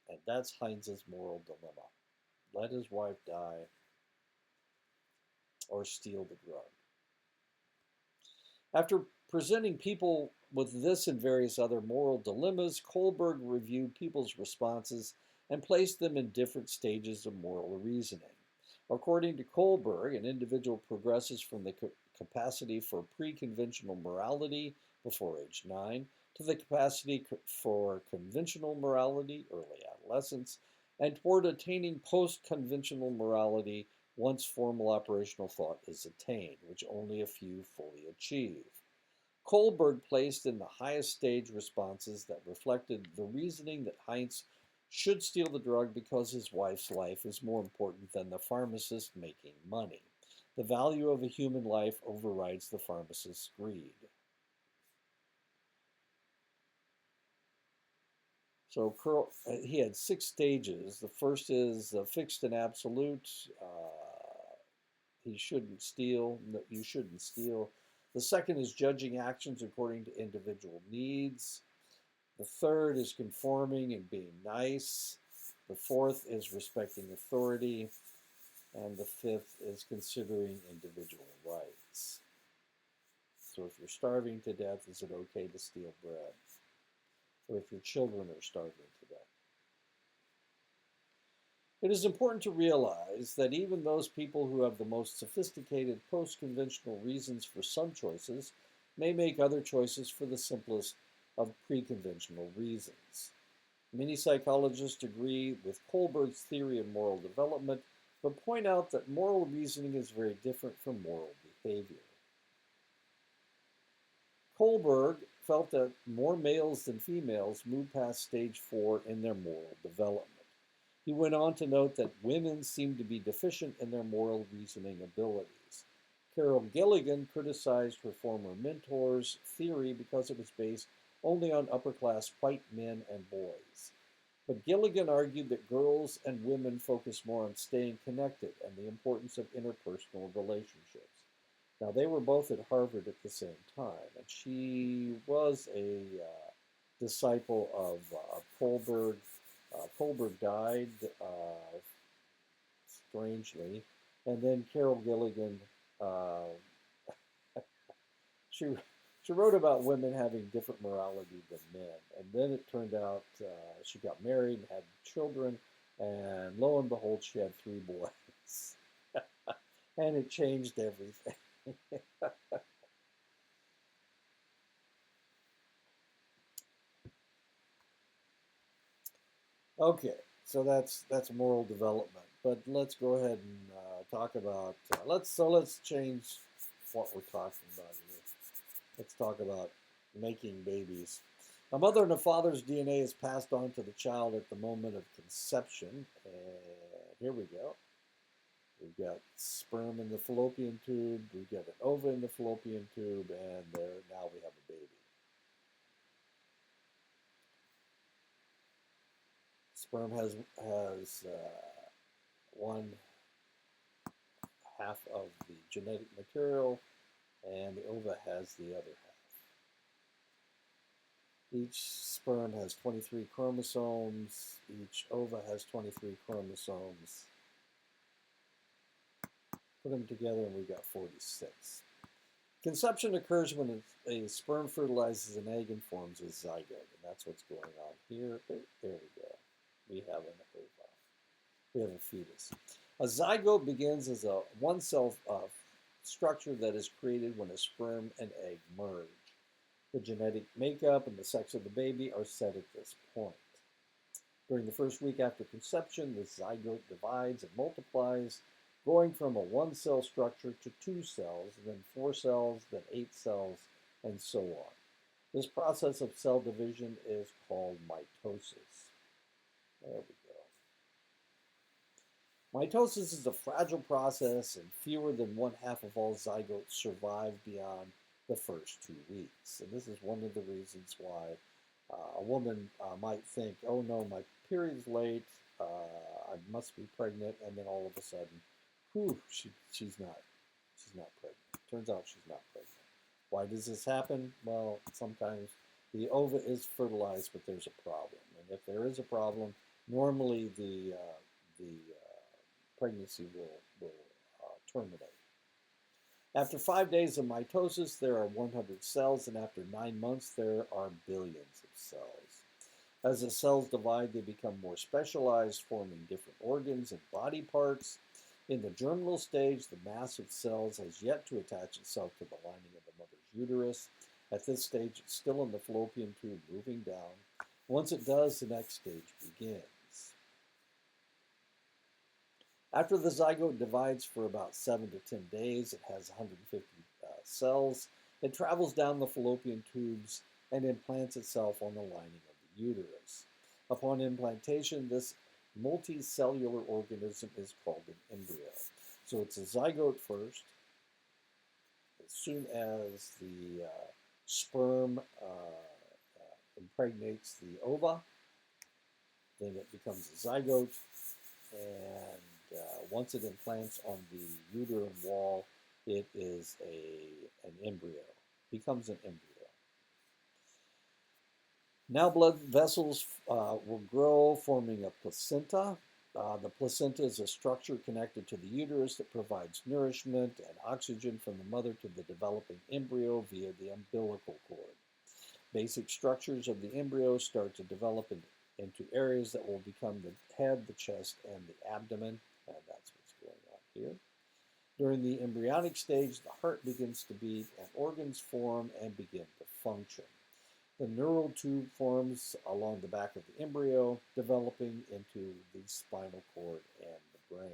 And that's Heinz's moral dilemma. Let his wife die or steal the drug. After presenting people with this and various other moral dilemmas, Kohlberg reviewed people's responses and placed them in different stages of moral reasoning. According to Kohlberg, an individual progresses from the capacity for pre-conventional morality before age 9 to the capacity for conventional morality, early adolescence, and toward attaining post-conventional morality once formal operational thought is attained, which only a few fully achieve. Kohlberg placed in the highest stage responses that reflected the reasoning that Heinz should steal the drug because his wife's life is more important than the pharmacist making money. The value of a human life overrides the pharmacist's greed. So he had 6 stages. The first is fixed and absolute. He shouldn't steal. No, you shouldn't steal. The second is judging actions according to individual needs. The third is conforming and being nice. The fourth is respecting authority. And the fifth is considering individual rights. So if you're starving to death, is it okay to steal bread? Or if your children are starving to death? It is important to realize that even those people who have the most sophisticated post-conventional reasons for some choices may make other choices for the simplest of pre-conventional reasons. Many psychologists agree with Kohlberg's theory of moral development, but point out that moral reasoning is very different from moral behavior. Kohlberg felt that more males than females move past stage 4 in their moral development. He went on to note that women seem to be deficient in their moral reasoning abilities. Carol Gilligan criticized her former mentor's theory because it was based only on upper class white men and boys. But Gilligan argued that girls and women focus more on staying connected and the importance of interpersonal relationships. Now, they were both at Harvard at the same time, and she was a disciple of Kohlberg. Kohlberg died strangely, and then Carol Gilligan, uh, she she wrote about women having different morality than men, and then it turned out she got married and had children, and lo and behold, she had three boys, and it changed everything. Okay, so that's moral development. But let's go ahead and talk about let's change what we're talking about here. Let's talk about making babies. A mother and a father's DNA is passed on to the child at the moment of conception. And here we go. We've got sperm in the fallopian tube. We've got an ova in the fallopian tube, and there now we have a baby. Sperm has one half of the genetic material, and the ova has the other half. Each sperm has 23 chromosomes. Each ova has 23 chromosomes. Put them together, and we've got 46. Conception occurs when a sperm fertilizes an egg and forms a zygote, and that's what's going on here. There we go. We have an ova. We have a fetus. A zygote begins as a one-cell structure that is created when a sperm and egg merge. The genetic makeup and the sex of the baby are set at this point. During the first week after conception, the zygote divides and multiplies, going from a one-cell structure to two cells, then four cells, then eight cells, and so on. This process of cell division is called mitosis. There we go. Mitosis is a fragile process, and fewer than one half of all zygotes survive beyond the first 2 weeks. And this is one of the reasons why a woman might think, oh no, my period's late, I must be pregnant, and then all of a sudden, whew, she's not pregnant. Turns out she's not pregnant. Why does this happen? Well, sometimes the ova is fertilized, but there's a problem. And if there is a problem, normally the pregnancy will terminate. After 5 days of mitosis, there are 100 cells, and after 9 months, there are billions of cells. As the cells divide, they become more specialized, forming different organs and body parts. In the germinal stage, the mass of cells has yet to attach itself to the lining of the mother's uterus. At this stage, it's still in the fallopian tube, moving down. Once it does, the next stage begins. After the zygote divides for about 7 to 10 days, it has 150 cells. It travels down the fallopian tubes and implants itself on the lining of the uterus. Upon implantation, this multicellular organism is called an embryo. So it's a zygote first. As soon as the sperm impregnates the ova, then it becomes a zygote, and once it implants on the uterine wall, it is an embryo, becomes an embryo. Now blood vessels will grow, forming a placenta. The placenta is a structure connected to the uterus that provides nourishment and oxygen from the mother to the developing embryo via the umbilical cord. Basic structures of the embryo start to develop into areas that will become the head, the chest, and the abdomen, and that's what's going on here. During the embryonic stage, the heart begins to beat and organs form and begin to function. The neural tube forms along the back of the embryo, developing into the spinal cord and the brain.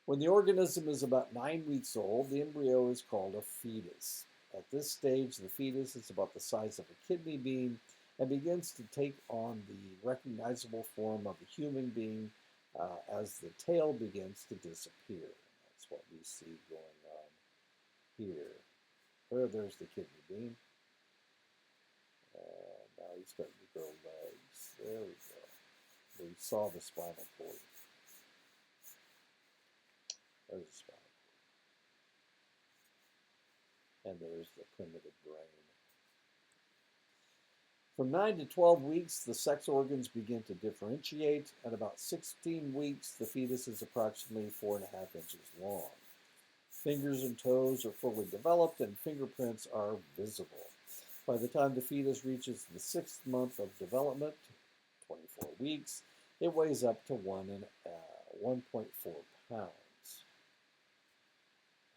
When the organism is about 9 weeks old, the embryo is called a fetus. At this stage, the fetus is about the size of a kidney bean and begins to take on the recognizable form of a human being as the tail begins to disappear. That's what we see going on here. There's the kidney bean. Now he's starting to grow legs. There we go. We saw the spinal cord. There's the spinal cord. And there's the primitive brain. From 9 to 12 weeks, the sex organs begin to differentiate. At about 16 weeks, the fetus is approximately 4.5 inches long. Fingers and toes are fully developed and fingerprints are visible. By the time the fetus reaches the 6th month of development, 24 weeks, it weighs up to 1.4 pounds.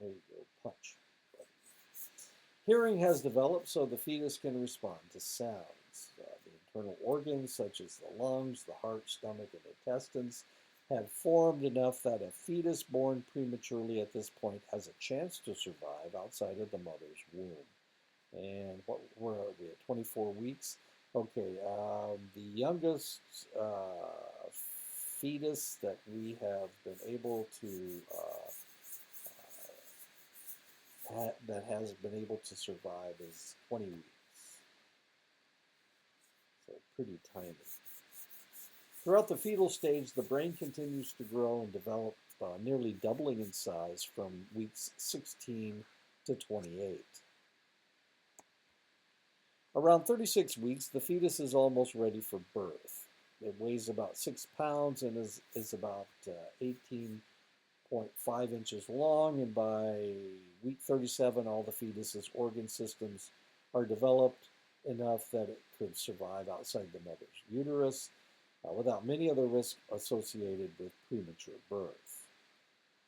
There you go, punch. Hearing has developed so the fetus can respond to sounds. The internal organs, such as the lungs, the heart, stomach, and intestines, have formed enough that a fetus born prematurely at this point has a chance to survive outside of the mother's womb. And where are we at? 24 weeks? Okay, the youngest fetus that we have been able to that has been able to survive is 20 weeks. So pretty tiny. Throughout the fetal stage, the brain continues to grow and develop, nearly doubling in size from weeks 16 to 28. Around 36 weeks, the fetus is almost ready for birth. It weighs about 6 pounds and is about 18.5 inches long, and by week 37, all the fetus's organ systems are developed enough that it could survive outside the mother's uterus without many other risks associated with premature birth.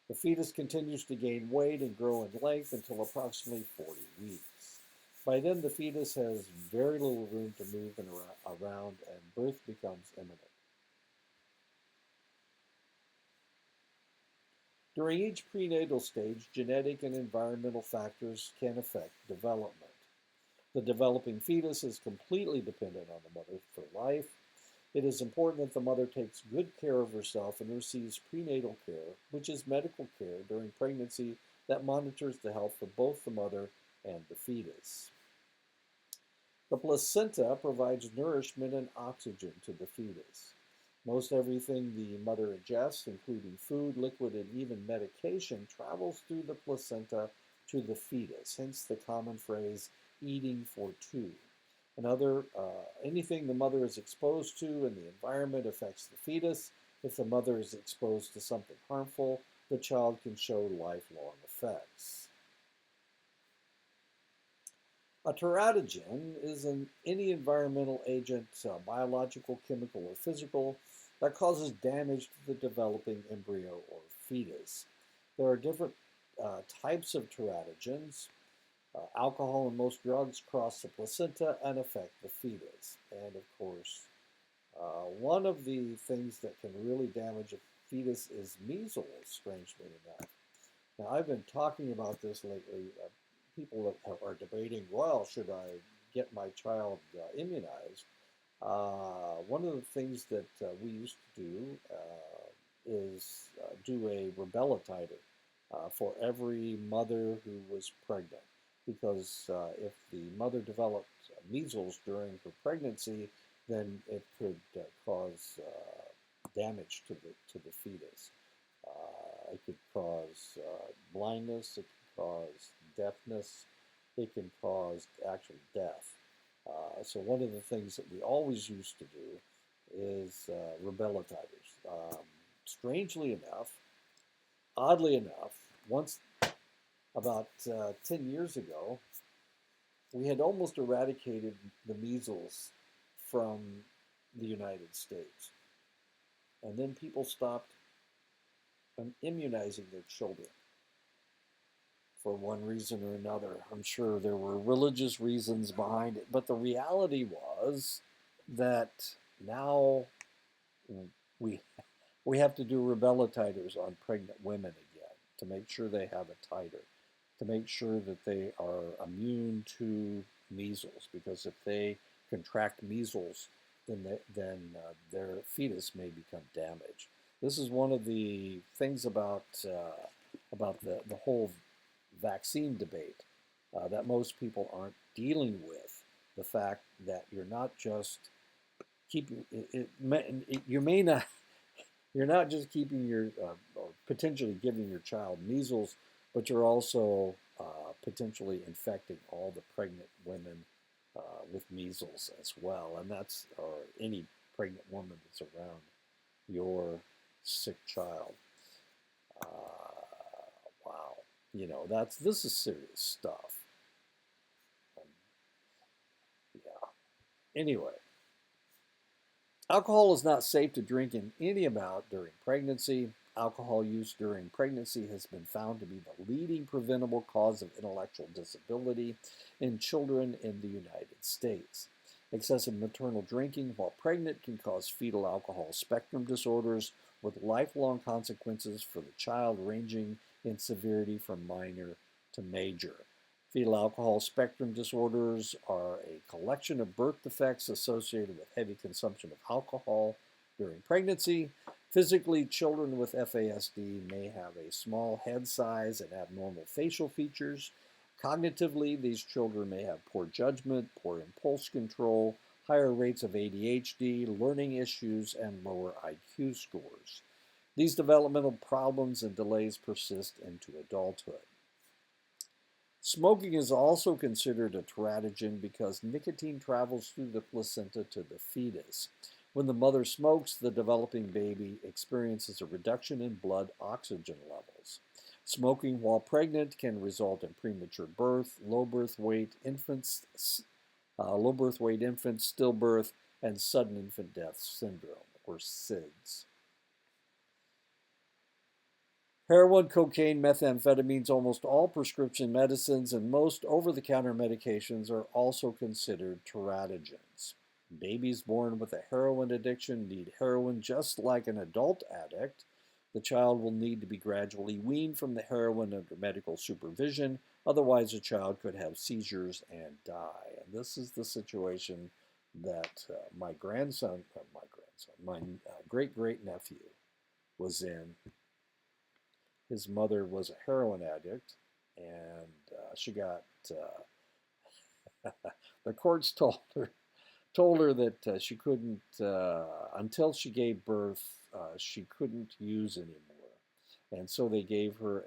The fetus continues to gain weight and grow in length until approximately 40 weeks. By then, the fetus has very little room to move around, and birth becomes imminent. During each prenatal stage, genetic and environmental factors can affect development. The developing fetus is completely dependent on the mother for life. It is important that the mother takes good care of herself and receives prenatal care, which is medical care during pregnancy that monitors the health of both the mother and the fetus. The placenta provides nourishment and oxygen to the fetus. Most everything the mother ingests, including food, liquid, and even medication, travels through the placenta to the fetus, hence the common phrase, eating for two. Anything the mother is exposed to in the environment affects the fetus. If the mother is exposed to something harmful, the child can show lifelong effects. A teratogen is any environmental agent, biological, chemical, or physical, that causes damage to the developing embryo or fetus. There are different types of teratogens. Alcohol and most drugs cross the placenta and affect the fetus. And of course, one of the things that can really damage a fetus is measles, strangely enough. Now, I've been talking about this lately. People are debating, well, should I get my child immunized? One of the things that we used to do is do a rubella titer for every mother who was pregnant. Because if the mother developed measles during her pregnancy, then it could cause damage to the fetus. It could cause blindness. It could cause deafness. It can cause actual death. So one of the things that we always used to do is rubella titers. Strangely enough, oddly enough, once about 10 years ago, we had almost eradicated the measles from the United States. And then people stopped immunizing their children for one reason or another. I'm sure there were religious reasons behind it, but the reality was that now we we have to do rubella titers on pregnant women again to make sure they have a titer, to make sure that they are immune to measles, because if they contract measles, then their fetus may become damaged. This is one of the things about the whole vaccine debate that most people aren't dealing with. The fact that you're not just keeping you may not you're not just keeping your or potentially giving your child measles, but you're also potentially infecting all the pregnant women with measles as well, and that's or any pregnant woman that's around your sick child. Wow, this is serious stuff. Um, yeah. Anyway, alcohol is not safe to drink in any amount during pregnancy. Alcohol use during pregnancy has been found to be the leading preventable cause of intellectual disability in children in the United States. Excessive maternal drinking while pregnant can cause fetal alcohol spectrum disorders with lifelong consequences for the child ranging in severity from minor to major. Fetal alcohol spectrum disorders are a collection of birth defects associated with heavy consumption of alcohol during pregnancy. Physically, children with FASD may have a small head size and abnormal facial features. Cognitively, these children may have poor judgment, poor impulse control, higher rates of ADHD, learning issues, and lower IQ scores. These developmental problems and delays persist into adulthood. Smoking is also considered a teratogen because nicotine travels through the placenta to the fetus. When the mother smokes, the developing baby experiences a reduction in blood oxygen levels. Smoking while pregnant can result in premature birth, low birth weight infants, stillbirth, and sudden infant death syndrome, or SIDS. Heroin, cocaine, methamphetamines, almost all prescription medicines, and most over the counter medications are also considered teratogens. Babies born with a heroin addiction need heroin just like an adult addict. The child will need to be gradually weaned from the heroin under medical supervision, otherwise, the child could have seizures and die. And this is the situation that my great great nephew was in. His mother was a heroin addict, and she got the courts told her that she couldn't until she gave birth she couldn't use anymore, and so they gave her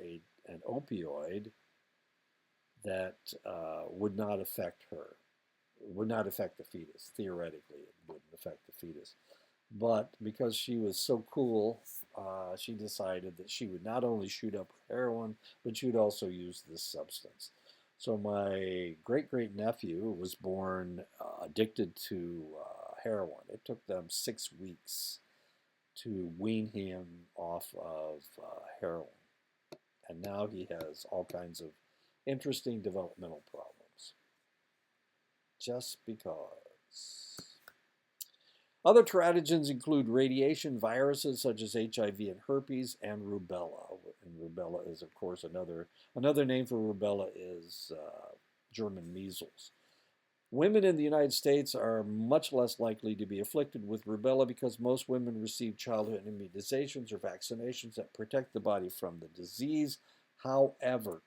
an opioid that would not affect her, would not affect the fetus. Theoretically, it wouldn't affect the fetus. But because she was so cool, she decided that she would not only shoot up heroin, but she would also use this substance. So my great great nephew was born addicted to heroin. It took them 6 weeks to wean him off of heroin. And now he has all kinds of interesting developmental problems. Just because. Other teratogens include radiation, viruses such as HIV and herpes, and rubella. And rubella is, of course, another name for rubella is German measles. Women in the United States are much less likely to be afflicted with rubella because most women receive childhood immunizations or vaccinations that protect the body from the disease. However,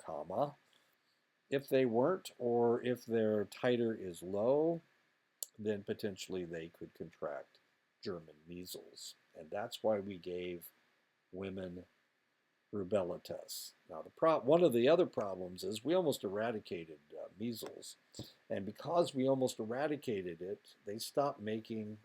if they weren't or if their titer is low, then potentially they could contract German measles. And that's why we gave women rubella tests. Now, one of the other problems is we almost eradicated measles. And because we almost eradicated it, they stopped making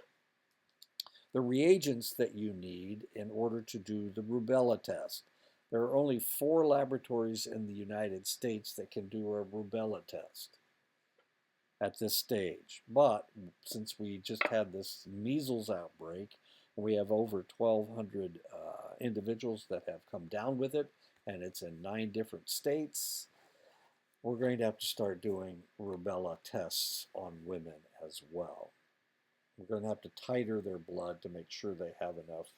the reagents that you need in order to do the rubella test. There are only 4 laboratories in the United States that can do a rubella test at this stage. But since we just had this measles outbreak, we have over 1,200 individuals that have come down with it, and it's in 9 different states. We're going to have to start doing rubella tests on women as well. We're going to have to titer their blood to make sure they have enough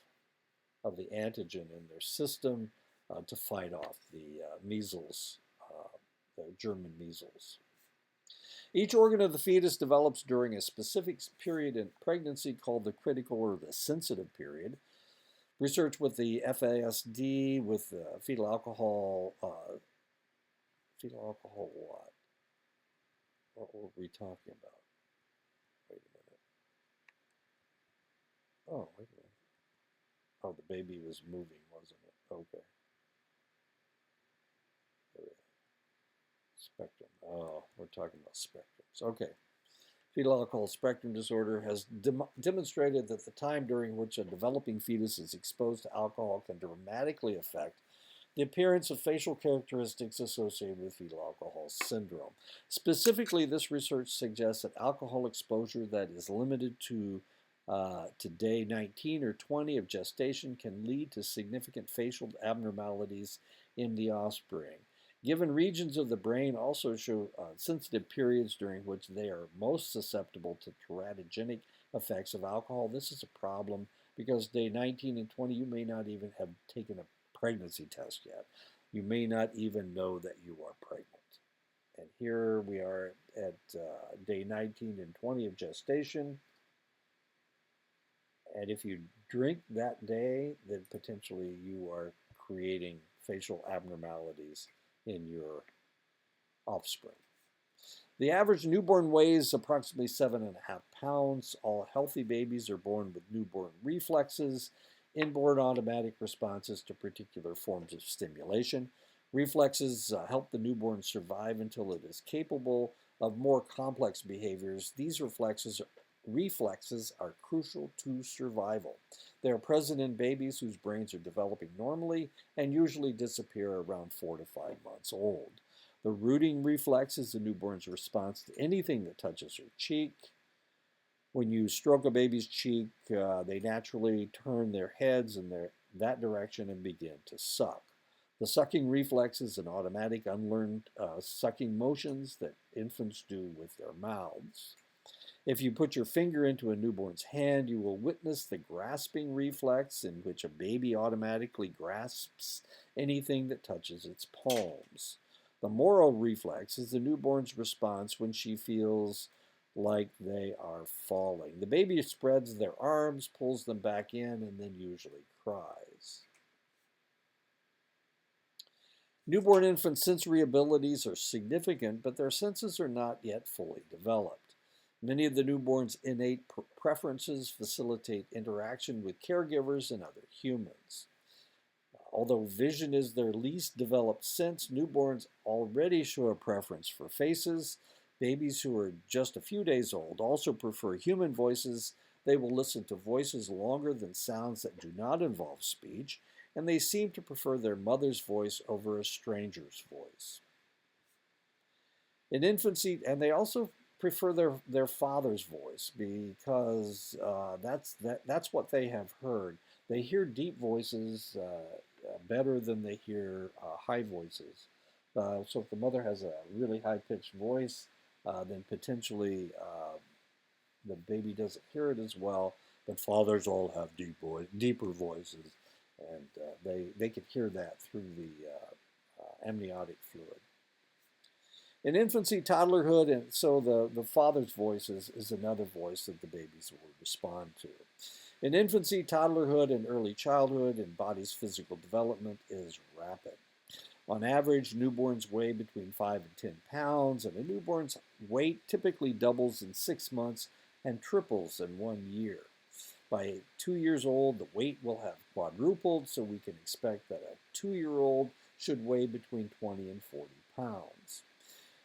of the antigen in their system to fight off the measles, the German measles. Each organ of the fetus develops during a specific period in pregnancy called the critical or the sensitive period. Research with the FASD, with fetal alcohol what? What were we talking about? Wait a minute. Oh, wait a minute. Oh, the baby was moving, wasn't it? Okay. Spectrum. Oh, we're talking about spectrums. Okay. Fetal alcohol spectrum disorder has demonstrated that the time during which a developing fetus is exposed to alcohol can dramatically affect the appearance of facial characteristics associated with fetal alcohol syndrome. Specifically, this research suggests that alcohol exposure that is limited to day 19 or 20 of gestation can lead to significant facial abnormalities in the offspring. Given regions of the brain also show sensitive periods during which they are most susceptible to teratogenic effects of alcohol, this is a problem because day 19 and 20 you may not even have taken a pregnancy test yet. You may not even know that you are pregnant. And here we are at day 19 and 20 of gestation. And if you drink that day, then potentially you are creating facial abnormalities in your offspring. The average newborn weighs approximately 7.5 pounds. All healthy babies are born with newborn reflexes, inborn automatic responses to particular forms of stimulation. Reflexes help the newborn survive until it is capable of more complex behaviors. These reflexes are crucial to survival. They are present in babies whose brains are developing normally and usually disappear around 4 to 5 months old. The rooting reflex is the newborn's response to anything that touches her cheek. When you stroke a baby's cheek, they naturally turn their heads in that direction and begin to suck. The sucking reflex is an automatic, unlearned sucking motions that infants do with their mouths. If you put your finger into a newborn's hand, you will witness the grasping reflex, in which a baby automatically grasps anything that touches its palms. The Moro reflex is the newborn's response when she feels like they are falling. The baby spreads their arms, pulls them back in, and then usually cries. Newborn infant sensory abilities are significant, but their senses are not yet fully developed. Many of the newborn's innate preferences facilitate interaction with caregivers and other humans. Although vision is their least developed sense, newborns already show a preference for faces. Babies who are just a few days old also prefer human voices. They will listen to voices longer than sounds that do not involve speech, and they seem to prefer their mother's voice over a stranger's voice. In infancy, and they also prefer their father's voice because that's what they have heard. They hear deep voices better than they hear high voices. So if the mother has a really high-pitched voice, then potentially the baby doesn't hear it as well. But fathers all have deeper voices, and they can hear that through the amniotic fluid. In infancy, toddlerhood, and so the father's voice is another voice that the babies will respond to. In infancy, toddlerhood, and early childhood, and body's physical development is rapid. On average, newborns weigh between 5 and 10 pounds, and a newborn's weight typically doubles in 6 months and triples in 1 year. By 2 years old, the weight will have quadrupled, so we can expect that a 2-year-old should weigh between 20 and 40 pounds.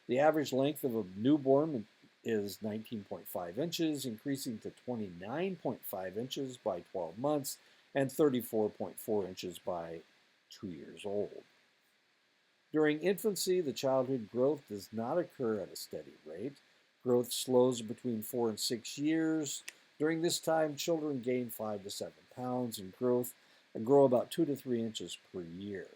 The average length of a newborn is 19.5 inches, increasing to 29.5 inches by 12 months and 34.4 inches by 2 years old. During infancy, the childhood growth does not occur at a steady rate. Growth slows between 4 and 6 years. During this time, children gain 5 to 7 pounds in growth and grow about 2 to 3 inches per year.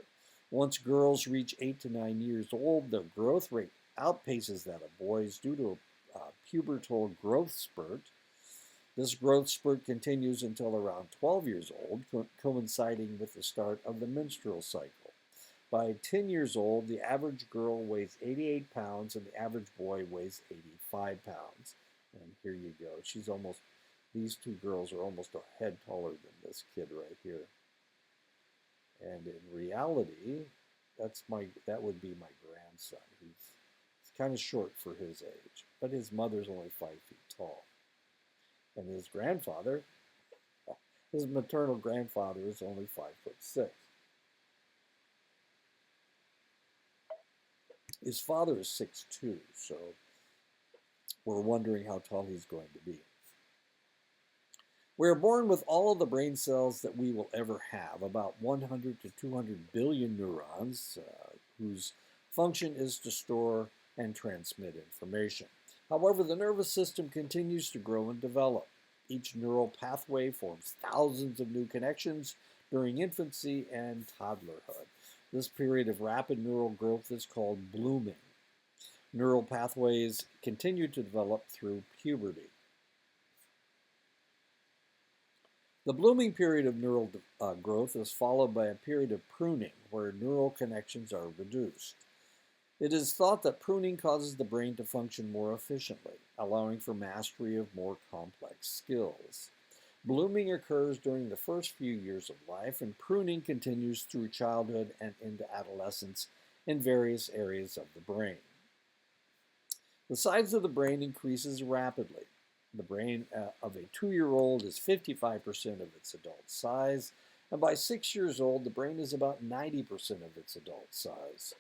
Once girls reach 8 to 9 years old, their growth rate outpaces that of boys due to a pubertal growth spurt. This growth spurt continues until around 12 years old, coinciding with the start of the menstrual cycle. By 10 years old, the average girl weighs 88 pounds and the average boy weighs 85 pounds. And here you go. These two girls are almost a head taller than this kid right here. And in reality, that would be my grandson. He's kind of short for his age, but his mother's only 5 feet tall. And his grandfather, his maternal grandfather, is only 5'6". His father is 6'2", so we're wondering how tall he's going to be. We are born with all of the brain cells that we will ever have, about 100 to 200 billion neurons, whose function is to store and transmit information. However, the nervous system continues to grow and develop. Each neural pathway forms thousands of new connections during infancy and toddlerhood. This period of rapid neural growth is called blooming. Neural pathways continue to develop through puberty. The blooming period of neural growth is followed by a period of pruning, where neural connections are reduced. It is thought that pruning causes the brain to function more efficiently, allowing for mastery of more complex skills. Blooming occurs during the first few years of life, and pruning continues through childhood and into adolescence in various areas of the brain. The size of the brain increases rapidly. The brain of a 2-year-old is 55% of its adult size, and by 6 years old, the brain is about 90% of its adult size.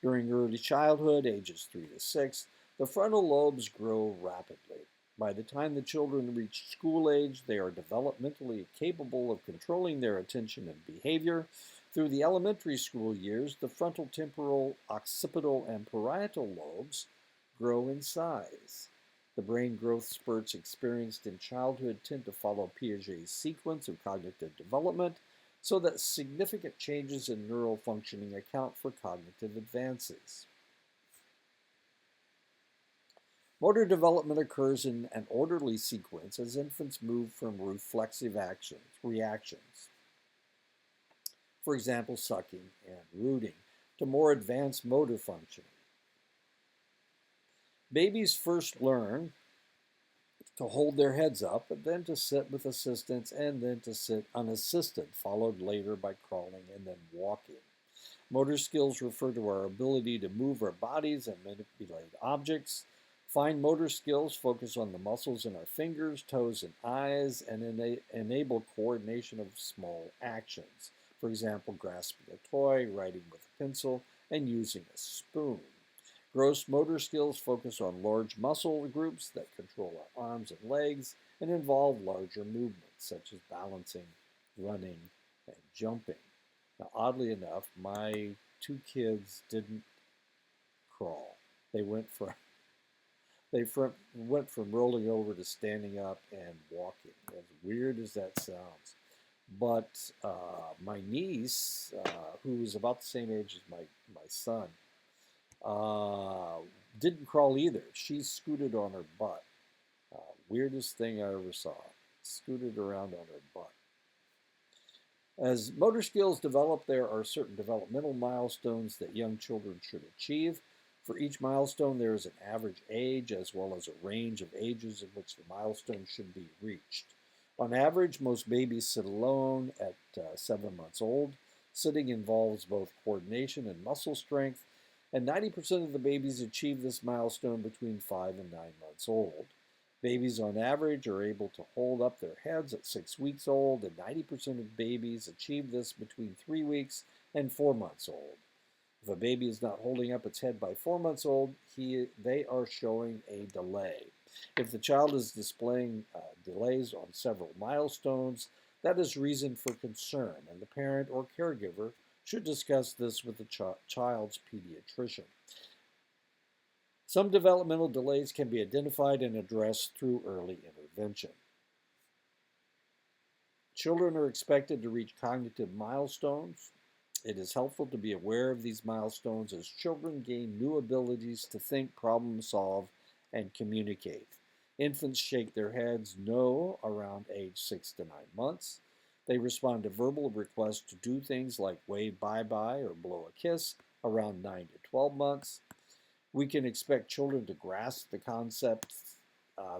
During early childhood, ages 3 to 6, the frontal lobes grow rapidly. By the time the children reach school age, they are developmentally capable of controlling their attention and behavior. Through the elementary school years, the frontal, temporal, occipital, and parietal lobes grow in size. The brain growth spurts experienced in childhood tend to follow Piaget's sequence of cognitive development, so that significant changes in neural functioning account for cognitive advances. Motor development occurs in an orderly sequence as infants move from reflexive reactions, for example, sucking and rooting, to more advanced motor functioning. Babies first learn to hold their heads up, and then to sit with assistance, and then to sit unassisted, followed later by crawling and then walking. Motor skills refer to our ability to move our bodies and manipulate objects. Fine motor skills focus on the muscles in our fingers, toes, and eyes, and enable coordination of small actions. For example, grasping a toy, writing with a pencil, and using a spoon. Gross motor skills focus on large muscle groups that control our arms and legs and involve larger movements, such as balancing, running, and jumping. Now, oddly enough, my 2 kids didn't crawl. They went from rolling over to standing up and walking. As weird as that sounds. But my niece, who was about the same age as my son, didn't crawl either. She scooted on her butt. Weirdest thing I ever saw. Scooted around on her butt. As motor skills develop, there are certain developmental milestones that young children should achieve. For each milestone, there is an average age as well as a range of ages in which the milestone should be reached. On average, most babies sit alone at 7 months old. Sitting involves both coordination and muscle strength, and 90% of the babies achieve this milestone between 5 and 9 months old. Babies on average are able to hold up their heads at 6 weeks old, and 90% of babies achieve this between 3 weeks and 4 months old. If a baby is not holding up its head by 4 months old, they are showing a delay. If the child is displaying delays on several milestones, that is reason for concern, and the parent or caregiver should discuss this with the child's pediatrician. Some developmental delays can be identified and addressed through early intervention. Children are expected to reach cognitive milestones. It is helpful to be aware of these milestones as children gain new abilities to think, problem solve, and communicate. Infants shake their heads no around age 6 to 9 months. They respond to verbal requests to do things like wave bye-bye or blow a kiss around 9 to 12 months. We can expect children to grasp the concept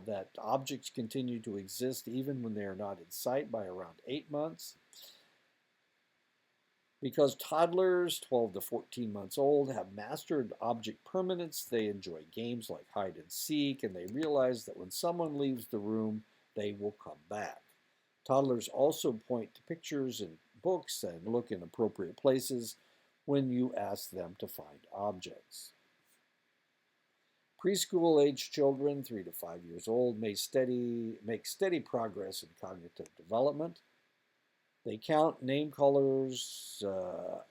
that objects continue to exist even when they are not in sight by around 8 months. Because toddlers 12 to 14 months old have mastered object permanence, they enjoy games like hide and seek, and they realize that when someone leaves the room, they will come back. Toddlers also point to pictures and books and look in appropriate places when you ask them to find objects. Preschool age children, 3 to 5 years old, make steady progress in cognitive development. They count name colors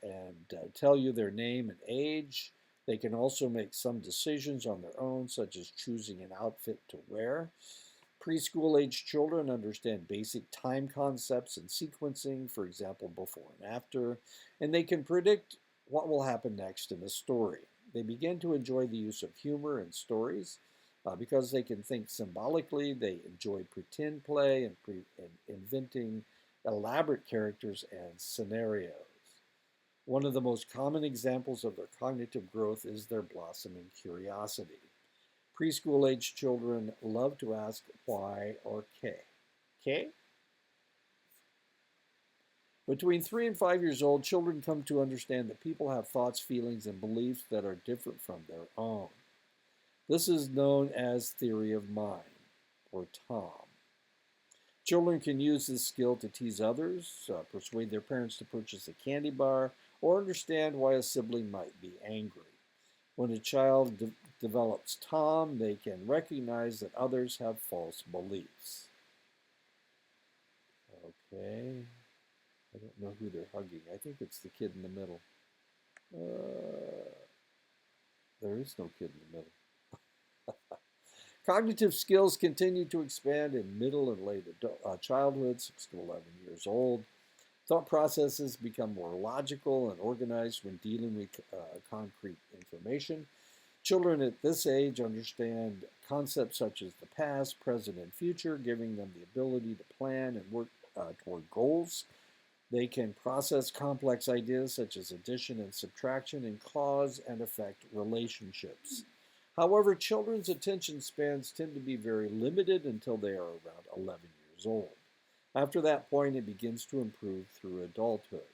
and tell you their name and age. They can also make some decisions on their own, such as choosing an outfit to wear. Preschool age children understand basic time concepts and sequencing, for example, before and after, and they can predict what will happen next in a story. They begin to enjoy the use of humor in stories because they can think symbolically. They enjoy pretend play and inventing elaborate characters and scenarios. One of the most common examples of their cognitive growth is their blossoming curiosity. Preschool age children love to ask why or K. K? Between 3 and 5 years old, children come to understand that people have thoughts, feelings, and beliefs that are different from their own. This is known as theory of mind, or TOM. Children can use this skill to tease others, persuade their parents to purchase a candy bar, or understand why a sibling might be angry. When a child develops TOM, they can recognize that others have false beliefs. Okay, I don't know who they're hugging. I think it's the kid in the middle. There is no kid in the middle. Cognitive skills continue to expand in middle and late childhood, 6 to 11 years old. Thought processes become more logical and organized when dealing with concrete information. Children at this age understand concepts such as the past, present, and future, giving them the ability to plan and work toward goals. They can process complex ideas such as addition and subtraction and cause and effect relationships. However, children's attention spans tend to be very limited until they are around 11 years old. After that point, it begins to improve through adulthood.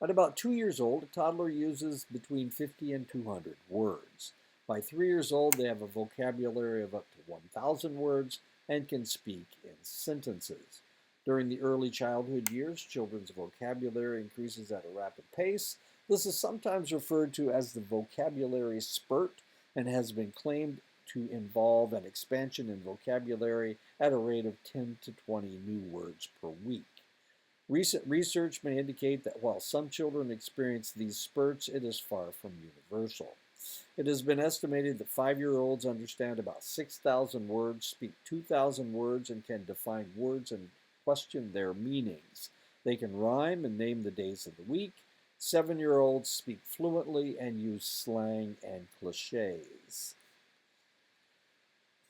At about 2 years old, a toddler uses between 50 and 200 words. By 3 years old, they have a vocabulary of up to 1,000 words and can speak in sentences. During the early childhood years, children's vocabulary increases at a rapid pace. This is sometimes referred to as the vocabulary spurt and has been claimed to involve an expansion in vocabulary at a rate of 10 to 20 new words per week. Recent research may indicate that while some children experience these spurts, it is far from universal. It has been estimated that 5-year-olds understand about 6,000 words, speak 2,000 words, and can define words and question their meanings. They can rhyme and name the days of the week. 7-year-olds speak fluently and use slang and cliches.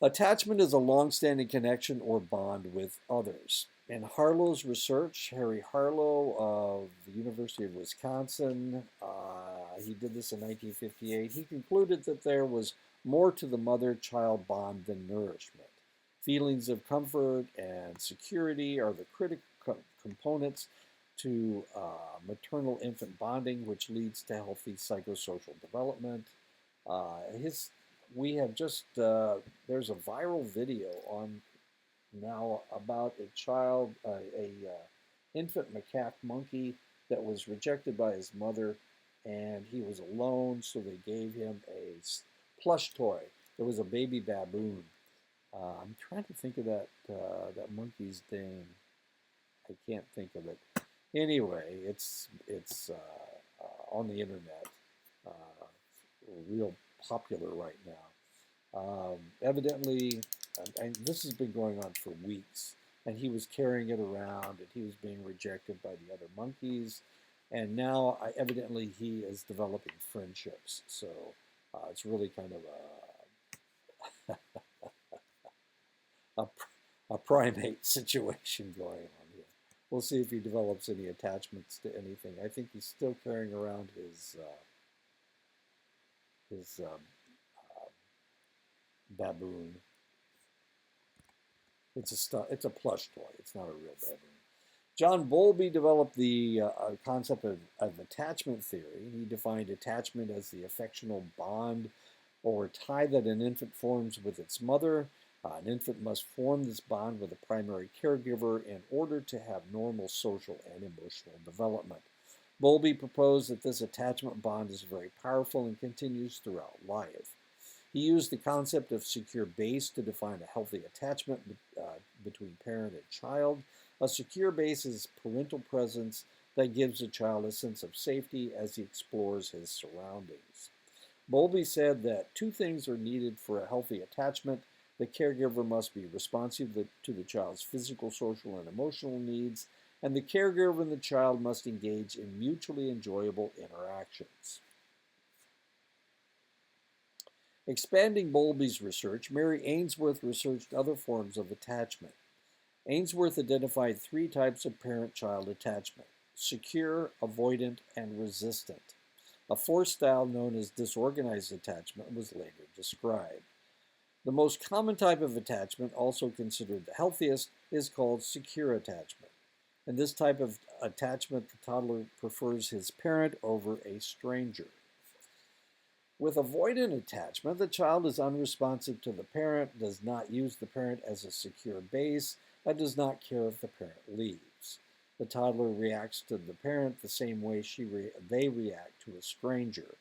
Attachment is a long-standing connection or bond with others. In Harlow's research, Harry Harlow of the University of Wisconsin, he did this in 1958, he concluded that there was more to the mother-child bond than nourishment. Feelings of comfort and security are the critical components to maternal-infant bonding, which leads to healthy psychosocial development. We have just, there's a viral video on now about a child, infant macaque monkey that was rejected by his mother, and he was alone, so they gave him a plush toy. It was a baby baboon. I'm trying to think of that monkey's name. I can't think of it. Anyway, it's on the internet, real popular right now. Evidently, and this has been going on for weeks, and he was carrying it around, and he was being rejected by the other monkeys, and now evidently he is developing friendships. So it's really kind of a primate situation going on here. We'll see if he develops any attachments to anything. I think he's still carrying around his baboon. It's a plush toy. It's not a real baboon. John Bowlby developed the concept of attachment theory. He defined attachment as the affectional bond or tie that an infant forms with its mother. An infant must form this bond with a primary caregiver in order to have normal social and emotional development. Bowlby proposed that this attachment bond is very powerful and continues throughout life. He used the concept of secure base to define a healthy attachment between parent and child. A secure base is parental presence that gives a child a sense of safety as he explores his surroundings. Bowlby said that two things are needed for a healthy attachment. The caregiver must be responsive to the child's physical, social, and emotional needs, and the caregiver and the child must engage in mutually enjoyable interactions. Expanding Bowlby's research, Mary Ainsworth researched other forms of attachment. Ainsworth identified three types of parent-child attachment: secure, avoidant, and resistant. A fourth style known as disorganized attachment was later described. The most common type of attachment, also considered the healthiest, is called secure attachment. In this type of attachment, the toddler prefers his parent over a stranger. With avoidant attachment, the child is unresponsive to the parent, does not use the parent as a secure base, and does not care if the parent leaves. The toddler reacts to the parent the same way they react to a stranger.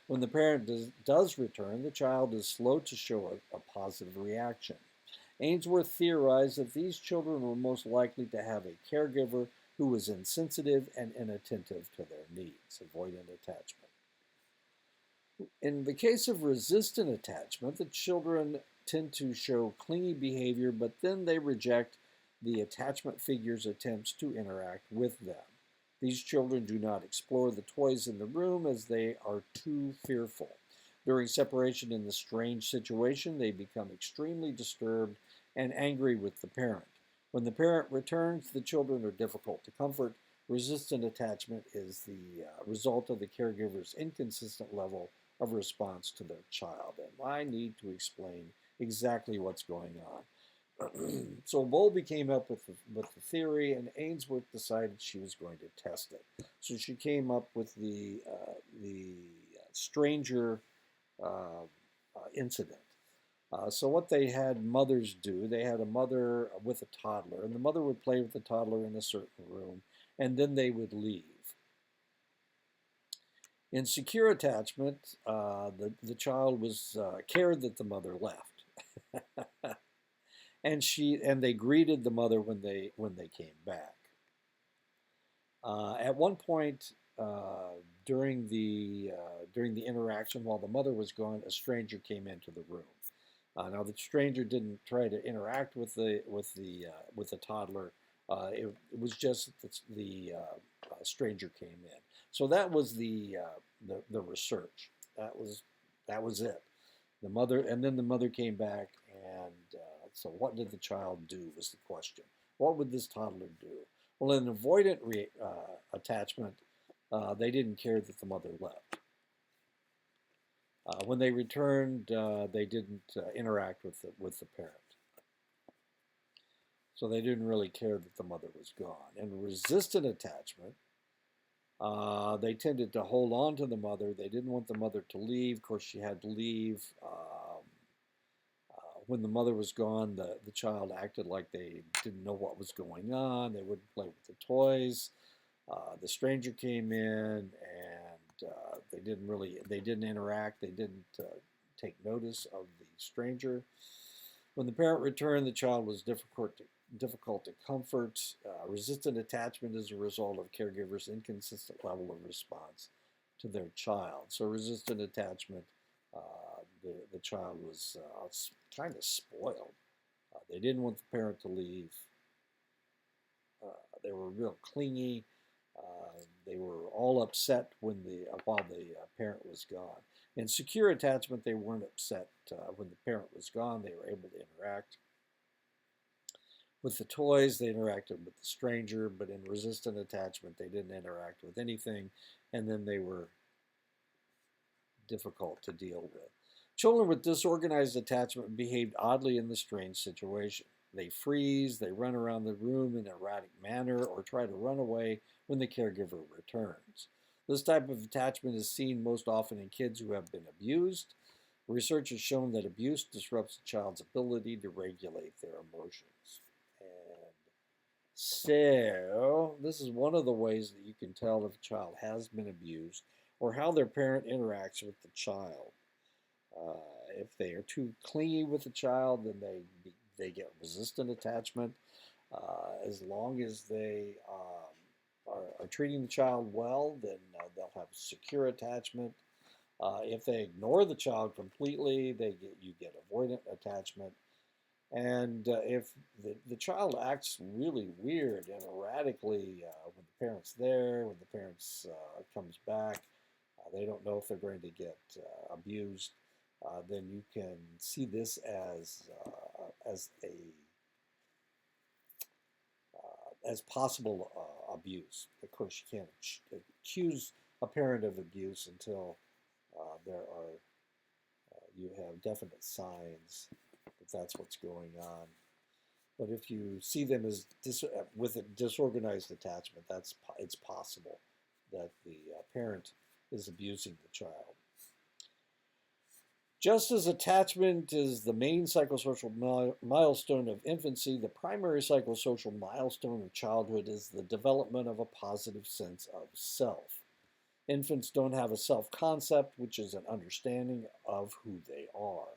When the parent does return, the child is slow to show a positive reaction. Ainsworth theorized that these children were most likely to have a caregiver who was insensitive and inattentive to their needs, avoidant attachment. In the case of resistant attachment, the children tend to show clingy behavior, but then they reject the attachment figure's attempts to interact with them. These children do not explore the toys in the room as they are too fearful. During separation in the strange situation, they become extremely disturbed and angry with the parent. When the parent returns, the children are difficult to comfort. Resistant attachment is the result of the caregiver's inconsistent level of response to their child. And I need to explain exactly what's going on. So Bowlby came up with the theory, and Ainsworth decided she was going to test it. So she came up with the stranger incident. So what they had mothers do, they had a mother with a toddler, and the mother would play with the toddler in a certain room, and then they would leave. In secure attachment, the child was cared that the mother left, and they greeted the mother when they came back. At one point during the interaction, while the mother was gone, a stranger came into the room. Now the stranger didn't try to interact with the toddler. It was just the stranger came in. So that was the research. That was it. Then the mother came back, and so what did the child do was the question. What would this toddler do? Well, in avoidant attachment, they didn't care that the mother left. When they returned, they didn't interact with the parent. So they didn't really care that the mother was gone. In resistant attachment, they tended to hold on to the mother. They didn't want the mother to leave. Of course, she had to leave. When the mother was gone, the child acted like they didn't know what was going on. They wouldn't play with the toys. The stranger came in, and they didn't interact. They didn't take notice of the stranger. When the parent returned, the child was difficult to comfort. Resistant attachment is a result of caregivers' inconsistent level of response to their child. So resistant attachment, the child was kind of spoiled. They didn't want the parent to leave. They were real clingy. They were all upset while the parent was gone. In secure attachment, they weren't upset when the parent was gone. They were able to interact with the toys. They interacted with the stranger, but in resistant attachment, they didn't interact with anything, and then they were difficult to deal with. Children with disorganized attachment behaved oddly in the strange situation. They freeze, they run around the room in an erratic manner, or try to run away when the caregiver returns. This type of attachment is seen most often in kids who have been abused. Research has shown that abuse disrupts a child's ability to regulate their emotions. And so, this is one of the ways that you can tell if a child has been abused or how their parent interacts with the child. Uh, if they are too clingy with the child, then they get resistant attachment. As long as they are treating the child well, then they'll have secure attachment. If they ignore the child completely, you get avoidant attachment. And if the child acts really weird and erratically when the parent's there, when the parents comes back, they don't know if they're going to get abused. Then you can see this as a as possible abuse. Of course, you can't accuse a parent of abuse until there are you have definite signs that that's what's going on. But if you see them as with a disorganized attachment, it's possible that the parent is abusing the child. Just as attachment is the main psychosocial milestone of infancy, the primary psychosocial milestone of childhood is the development of a positive sense of self. Infants don't have a self concept, which is an understanding of who they are.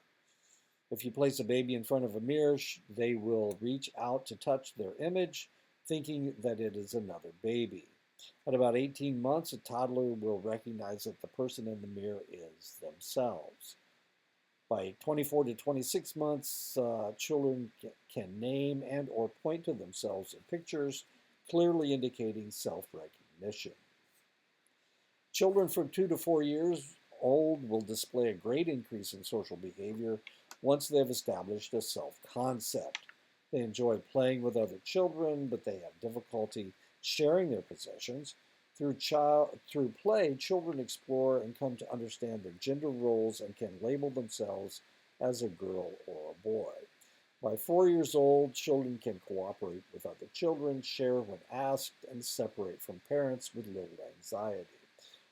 If you place a baby in front of a mirror, they will reach out to touch their image, thinking that it is another baby. At about 18 months, a toddler will recognize that the person in the mirror is themselves. By 24 to 26 months, children can name and or point to themselves in pictures, clearly indicating self-recognition. Children from 2 to 4 years old will display a great increase in social behavior once they've established a self-concept. They enjoy playing with other children, but they have difficulty sharing their possessions. Through play, children explore and come to understand their gender roles and can label themselves as a girl or a boy. By 4 years old, children can cooperate with other children, share when asked, and separate from parents with little anxiety.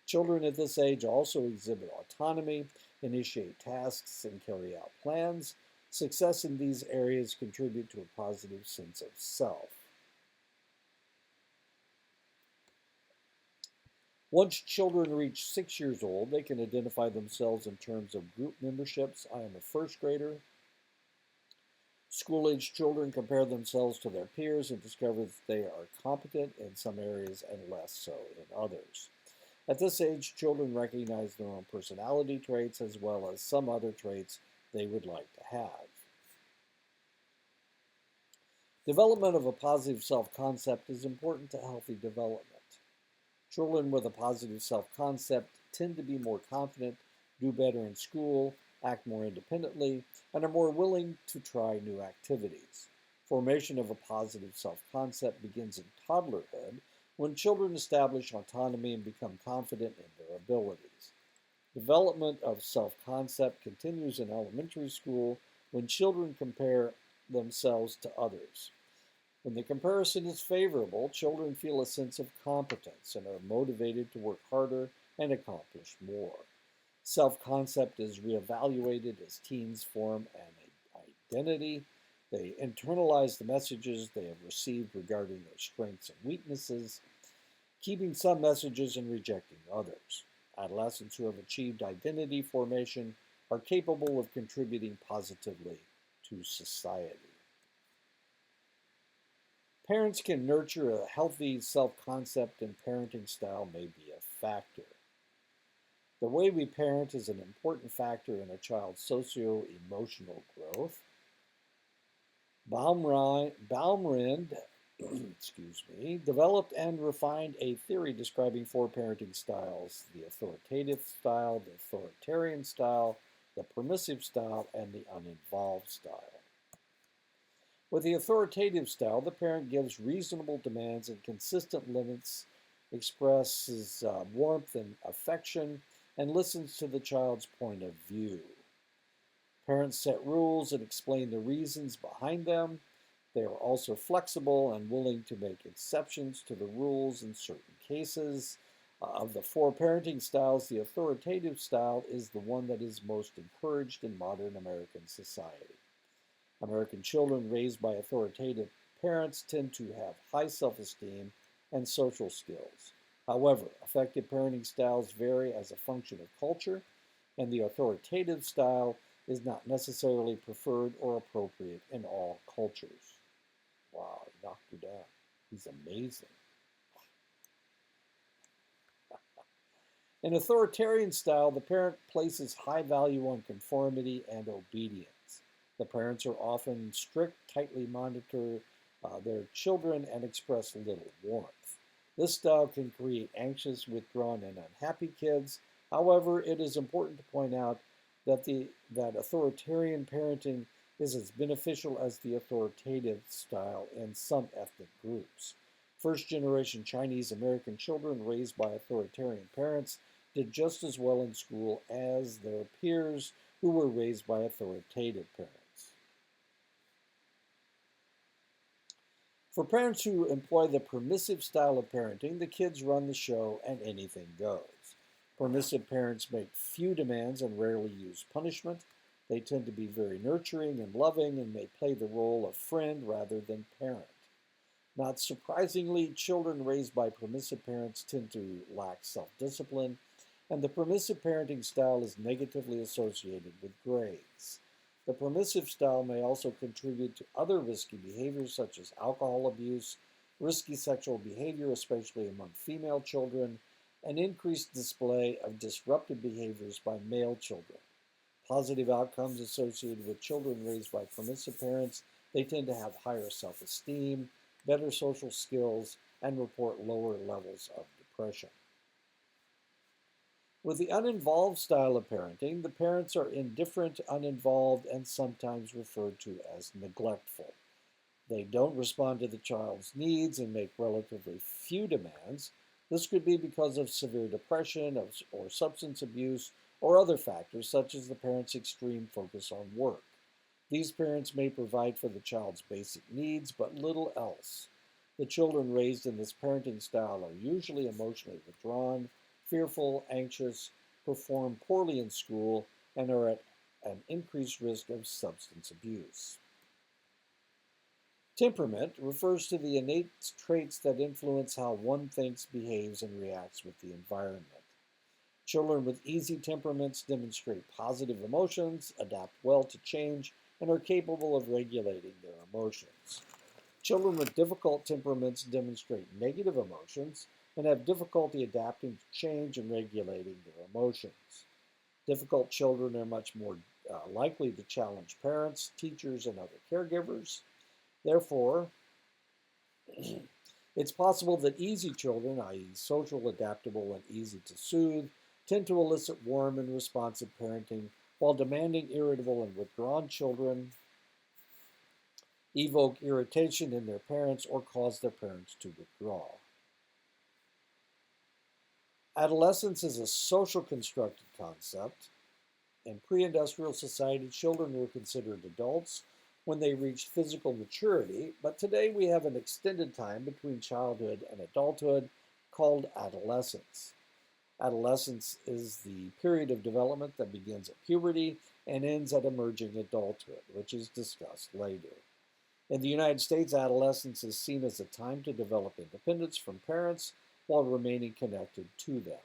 Children at this age also exhibit autonomy, initiate tasks, and carry out plans. Success in these areas contribute to a positive sense of self. Once children reach 6 years old, they can identify themselves in terms of group memberships. I am a first grader. School-age children compare themselves to their peers and discover that they are competent in some areas and less so in others. At this age, children recognize their own personality traits as well as some other traits they would like to have. Development of a positive self-concept is important to healthy development. Children with a positive self-concept tend to be more confident, do better in school, act more independently, and are more willing to try new activities. Formation of a positive self-concept begins in toddlerhood when children establish autonomy and become confident in their abilities. Development of self-concept continues in elementary school when children compare themselves to others. When the comparison is favorable, children feel a sense of competence and are motivated to work harder and accomplish more. Self-concept is reevaluated as teens form an identity. They internalize the messages they have received regarding their strengths and weaknesses, keeping some messages and rejecting others. Adolescents who have achieved identity formation are capable of contributing positively to society. Parents can nurture a healthy self-concept, and parenting style may be a factor. The way we parent is an important factor in a child's socio-emotional growth. Baumrind developed and refined a theory describing four parenting styles: the authoritative style, the authoritarian style, the permissive style, and the uninvolved style. With the authoritative style, the parent gives reasonable demands and consistent limits, expresses warmth and affection, and listens to the child's point of view. Parents set rules and explain the reasons behind them. They are also flexible and willing to make exceptions to the rules in certain cases. Of the four parenting styles, the authoritative style is the one that is most encouraged in modern American society. American children raised by authoritative parents tend to have high self-esteem and social skills. However, effective parenting styles vary as a function of culture, and the authoritative style is not necessarily preferred or appropriate in all cultures. Wow, he knocked her down. He's amazing. In authoritarian style, the parent places high value on conformity and obedience. The parents are often strict, tightly monitor their children, and express little warmth. This style can create anxious, withdrawn, and unhappy kids. However, it is important to point out that authoritarian parenting is as beneficial as the authoritative style in some ethnic groups. First generation Chinese American children raised by authoritarian parents did just as well in school as their peers who were raised by authoritative parents. For parents who employ the permissive style of parenting, the kids run the show and anything goes. Permissive parents make few demands and rarely use punishment. They tend to be very nurturing and loving and may play the role of friend rather than parent. Not surprisingly, children raised by permissive parents tend to lack self-discipline, and the permissive parenting style is negatively associated with grades. The permissive style may also contribute to other risky behaviors such as alcohol abuse, risky sexual behavior, especially among female children, and increased display of disruptive behaviors by male children. Positive outcomes associated with children raised by permissive parents, they tend to have higher self-esteem, better social skills, and report lower levels of depression. With the uninvolved style of parenting, the parents are indifferent, uninvolved, and sometimes referred to as neglectful. They don't respond to the child's needs and make relatively few demands. This could be because of severe depression or substance abuse or other factors such as the parent's extreme focus on work. These parents may provide for the child's basic needs, but little else. The children raised in this parenting style are usually emotionally withdrawn, fearful, anxious, perform poorly in school, and are at an increased risk of substance abuse. Temperament refers to the innate traits that influence how one thinks, behaves, and reacts with the environment. Children with easy temperaments demonstrate positive emotions, adapt well to change, and are capable of regulating their emotions. Children with difficult temperaments demonstrate negative emotions and have difficulty adapting to change and regulating their emotions. Difficult children are much more likely to challenge parents, teachers, and other caregivers. Therefore, it's possible that easy children, i.e., social, adaptable, and easy to soothe, tend to elicit warm and responsive parenting, while demanding, irritable, and withdrawn children evoke irritation in their parents or cause their parents to withdraw. Adolescence is a social constructed concept. In pre-industrial society, children were considered adults when they reached physical maturity, but today we have an extended time between childhood and adulthood called adolescence. Adolescence is the period of development that begins at puberty and ends at emerging adulthood, which is discussed later. In the United States, adolescence is seen as a time to develop independence from parents while remaining connected to them.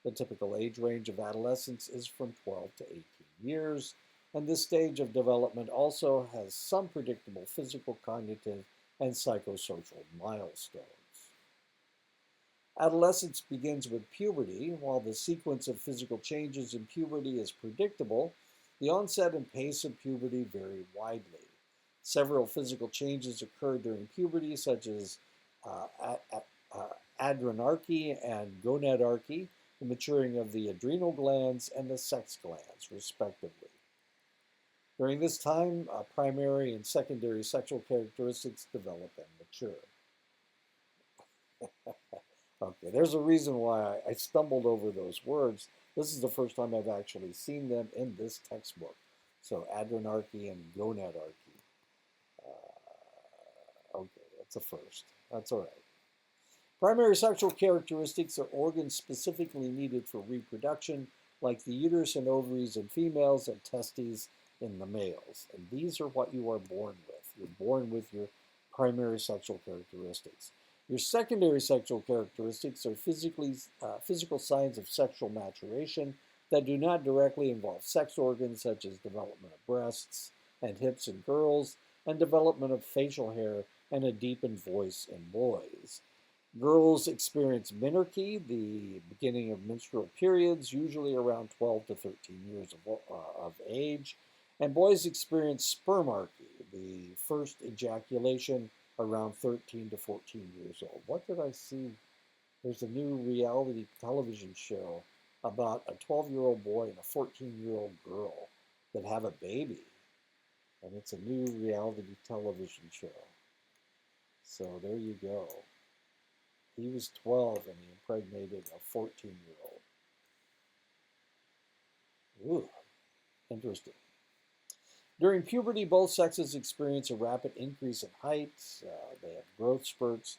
The typical age range of adolescence is from 12 to 18 years, and this stage of development also has some predictable physical, cognitive, and psychosocial milestones. Adolescence begins with puberty. While the sequence of physical changes in puberty is predictable, the onset and pace of puberty vary widely. Several physical changes occur during puberty, such as adrenarche and gonadarche, the maturing of the adrenal glands and the sex glands, respectively. During this time, primary and secondary sexual characteristics develop and mature. Okay, there's a reason why I stumbled over those words. This is the first time I've actually seen them in this textbook. So adrenarche and gonadarche. Okay, that's a first. That's all right. Primary sexual characteristics are organs specifically needed for reproduction, like the uterus and ovaries in females and testes in the males. And these are what you are born with. You're born with your primary sexual characteristics. Your secondary sexual characteristics are physical signs of sexual maturation that do not directly involve sex organs, such as development of breasts and hips in girls, and development of facial hair and a deepened voice in boys. Girls experience menarche, the beginning of menstrual periods, usually around 12 to 13 years of age. And boys experience spermarchy, the first ejaculation, around 13 to 14 years old. What did I see? There's a new reality television show about a 12-year-old boy and a 14-year-old girl that have a baby. And it's a new reality television show. So there you go. He was 12 and he impregnated a 14-year-old. Ooh, interesting. During puberty, both sexes experience a rapid increase in height. They have growth spurts.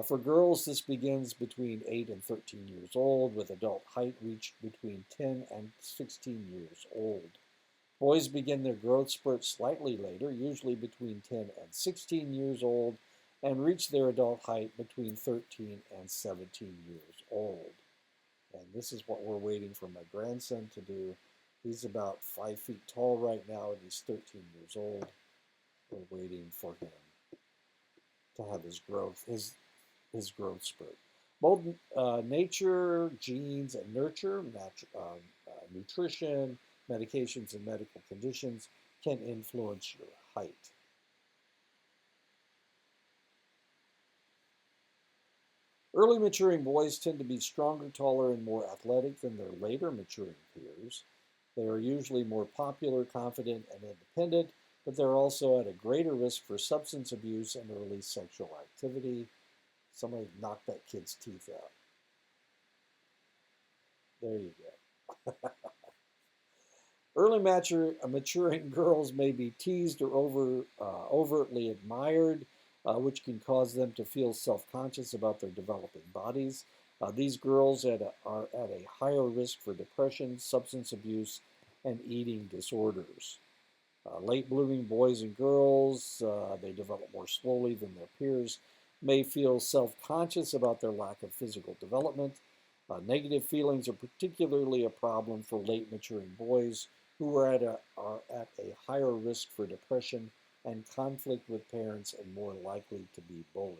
For girls, this begins between 8 and 13 years old, with adult height reached between 10 and 16 years old. Boys begin their growth spurt slightly later, usually between 10 and 16 years old, and reach their adult height between 13 and 17 years old. And this is what we're waiting for my grandson to do. He's about 5 feet tall right now, and he's 13 years old. We're waiting for him to have his growth spurt. Both nature, genes, and nurture, nutrition, medications, and medical conditions can influence your height. Early maturing boys tend to be stronger, taller, and more athletic than their later maturing peers. They are usually more popular, confident, and independent, but they're also at a greater risk for substance abuse and early sexual activity. Somebody knocked that kid's teeth out. There you go. Early maturing girls may be teased or overtly admired, which can cause them to feel self-conscious about their developing bodies. These girls are at a higher risk for depression, substance abuse, and eating disorders. Late blooming boys and girls, they develop more slowly than their peers, may feel self-conscious about their lack of physical development. Negative feelings are particularly a problem for late maturing boys who are at a higher risk for depression and conflict with parents and more likely to be bullied.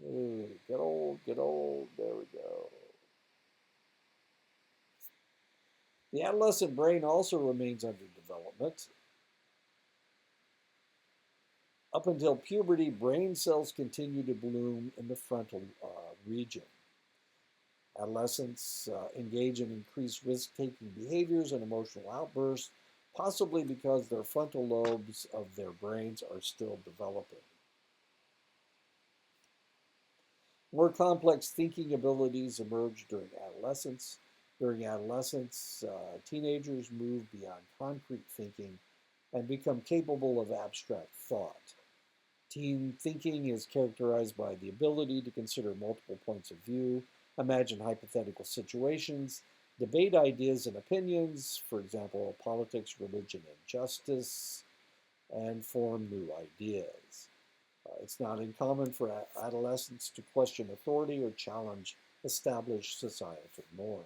Ooh, get old, get old. There we go. The adolescent brain also remains under development. Up until puberty, brain cells continue to bloom in the frontal region. Adolescents engage in increased risk-taking behaviors and emotional outbursts, possibly because their frontal lobes of their brains are still developing. More complex thinking abilities emerge during adolescence. During adolescence, teenagers move beyond concrete thinking and become capable of abstract thought. Teen thinking is characterized by the ability to consider multiple points of view, imagine hypothetical situations, debate ideas and opinions, for example, politics, religion, and justice, and form new ideas. It's not uncommon for adolescents to question authority or challenge established societal norms.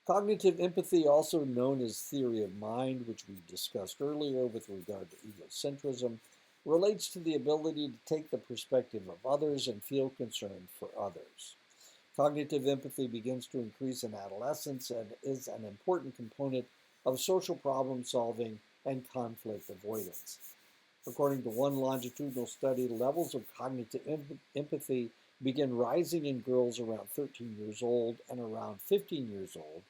Cognitive empathy, also known as theory of mind, which we discussed earlier with regard to egocentrism, relates to the ability to take the perspective of others and feel concern for others. Cognitive empathy begins to increase in adolescence and is an important component of social problem solving and conflict avoidance. According to one longitudinal study, levels of cognitive empathy begin rising in girls around 13 years old and around 15 years old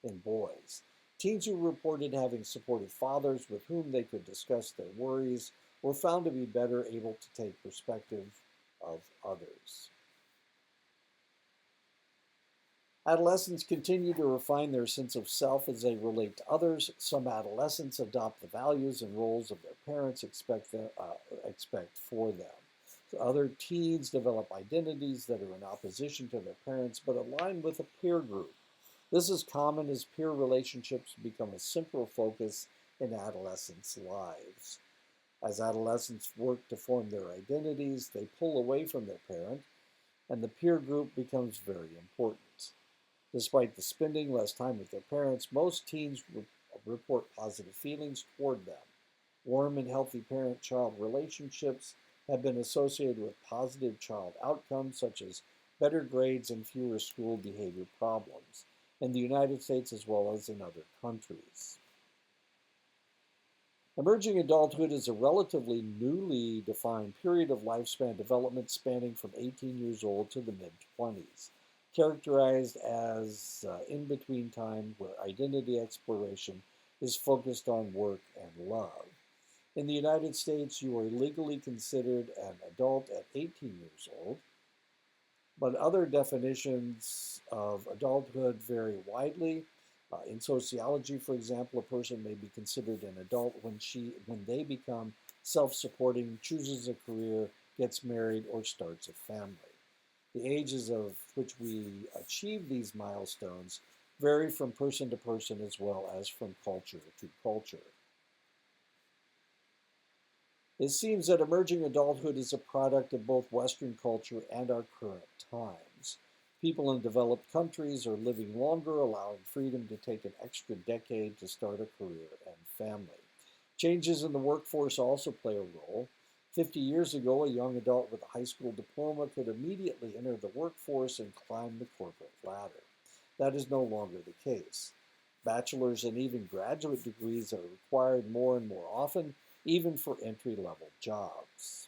in boys. Teens who reported having supportive fathers with whom they could discuss their worries were found to be better able to take perspective of others. Adolescents continue to refine their sense of self as they relate to others. Some adolescents adopt the values and roles of their parents expect for them. So other teens develop identities that are in opposition to their parents but align with a peer group. This is common as peer relationships become a central focus in adolescents' lives. As adolescents work to form their identities, they pull away from their parent, and the peer group becomes very important. Despite the spending less time with their parents, most teens report positive feelings toward them. Warm and healthy parent child relationships have been associated with positive child outcomes such as better grades and fewer school behavior problems in the United States as well as in other countries. Emerging adulthood is a relatively newly defined period of lifespan development spanning from 18 years old to the mid 20s, characterized as in between time where identity exploration is focused on work and love. In the United States, you are legally considered an adult at 18 years old, but other definitions of adulthood vary widely. In sociology, for example, a person may be considered an adult when they become self-supporting, chooses a career, gets married, or starts a family. The ages of which we achieve these milestones vary from person to person as well as from culture to culture. It seems that emerging adulthood is a product of both Western culture and our current times. People in developed countries are living longer, allowing freedom to take an extra decade to start a career and family. Changes in the workforce also play a role. 50 years ago, a young adult with a high school diploma could immediately enter the workforce and climb the corporate ladder. That is no longer the case. Bachelor's and even graduate degrees are required more and more often, even for entry-level jobs.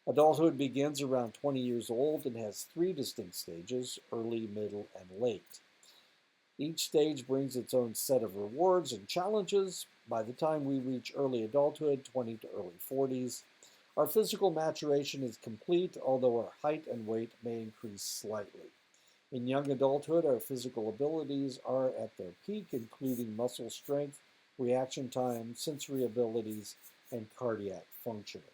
Adulthood begins around 20 years old and has three distinct stages: early, middle, and late. Each stage brings its own set of rewards and challenges. By the time we reach early adulthood, 20 to early 40s, our physical maturation is complete, although our height and weight may increase slightly. In young adulthood, our physical abilities are at their peak, including muscle strength, reaction time, sensory abilities, and cardiac functioning.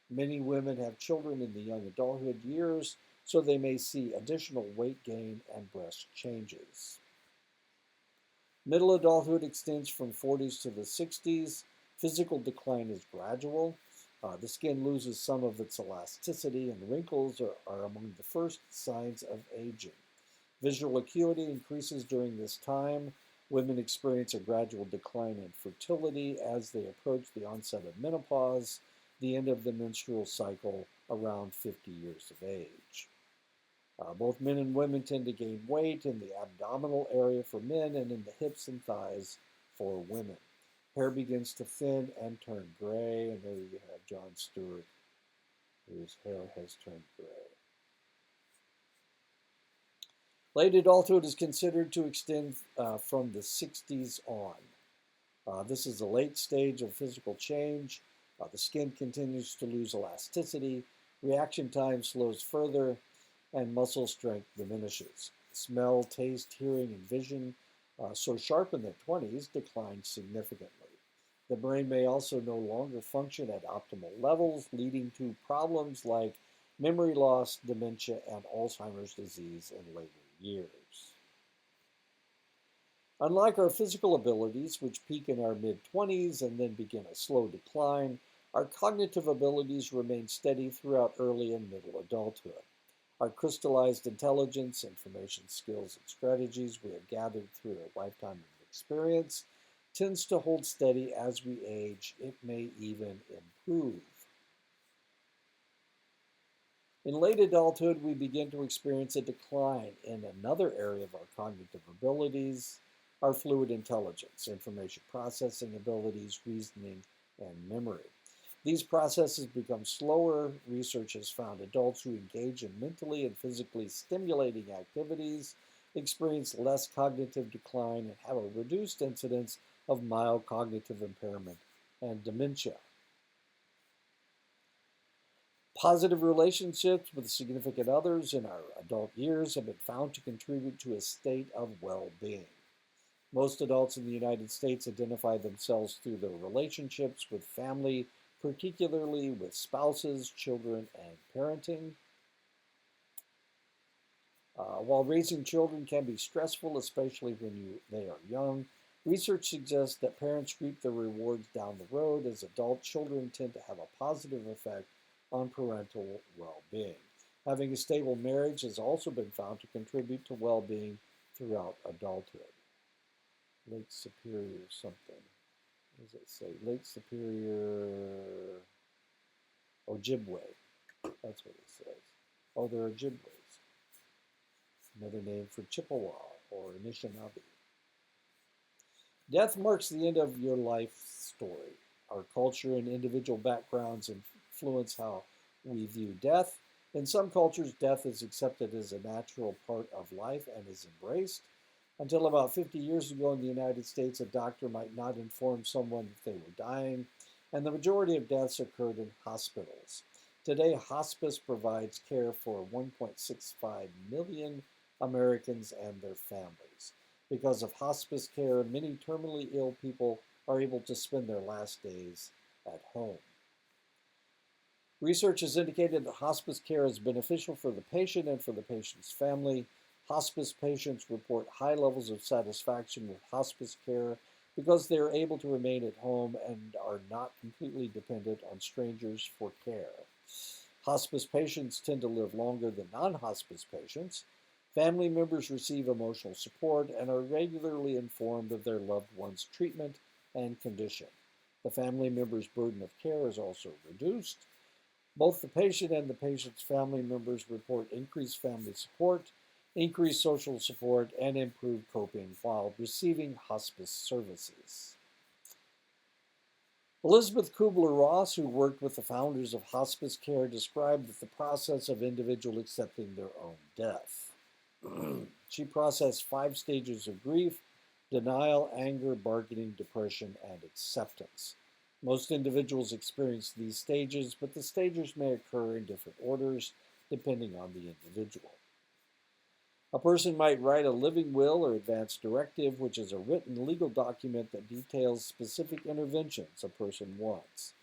Many women have children in the young adulthood years, so they may see additional weight gain and breast changes. Middle adulthood extends from 40s to the 60s. Physical decline is gradual. The skin loses some of its elasticity, and wrinkles are among the first signs of aging. Visual acuity increases during this time. Women experience a gradual decline in fertility as they approach the onset of menopause, the end of the menstrual cycle around 50 years of age. Both men and women tend to gain weight in the abdominal area for men and in the hips and thighs for women. Hair begins to thin and turn gray, and there you have Jon Stewart, whose hair has turned gray. Late adulthood is considered to extend from the 60s on. This is a late stage of physical change. The skin continues to lose elasticity, reaction time slows further, and muscle strength diminishes. Smell, taste, hearing, and vision, so sharp in the 20s, decline significantly. The brain may also no longer function at optimal levels, leading to problems like memory loss, dementia, and Alzheimer's disease in later years. Unlike our physical abilities, which peak in our mid 20s and then begin a slow decline, our cognitive abilities remain steady throughout early and middle adulthood. Our crystallized intelligence, information skills, and strategies we have gathered through a lifetime of experience tends to hold steady as we age. It may even improve. In late adulthood, we begin to experience a decline in another area of our cognitive abilities, our fluid intelligence, information processing abilities, reasoning, and memory. These processes become slower. Research has found adults who engage in mentally and physically stimulating activities experience less cognitive decline and have a reduced incidence of mild cognitive impairment and dementia. Positive relationships with significant others in our adult years have been found to contribute to a state of well-being. Most adults in the United States identify themselves through their relationships with family, particularly with spouses, children, and parenting. While raising children can be stressful, especially when they are young, research suggests that parents reap the rewards down the road as adult children tend to have a positive effect on parental well-being. Having a stable marriage has also been found to contribute to well-being throughout adulthood. Lake Superior something. What does it say? Lake Superior Ojibwe. That's what it says. Oh, they're Ojibways. Another name for Chippewa or Anishinaabe. Death marks the end of your life story. Our culture and individual backgrounds influence how we view death. In some cultures, death is accepted as a natural part of life and is embraced. Until about 50 years ago in the United States, a doctor might not inform someone that they were dying, and the majority of deaths occurred in hospitals. Today, hospice provides care for 1.65 million Americans and their families. Because of hospice care, many terminally ill people are able to spend their last days at home. Research has indicated that hospice care is beneficial for the patient and for the patient's family. Hospice patients report high levels of satisfaction with hospice care because they are able to remain at home and are not completely dependent on strangers for care. Hospice patients tend to live longer than non-hospice patients. Family members receive emotional support and are regularly informed of their loved one's treatment and condition. The family member's burden of care is also reduced. Both the patient and the patient's family members report increased family support, increased social support, and improved coping while receiving hospice services. Elizabeth Kubler-Ross, who worked with the founders of hospice care, described the process of individuals accepting their own death. She processed 5 stages of grief: denial, anger, bargaining, depression, and acceptance. Most individuals experience these stages, but the stages may occur in different orders depending on the individual. A person might write a living will or advance directive, which is a written legal document that details specific interventions a person wants.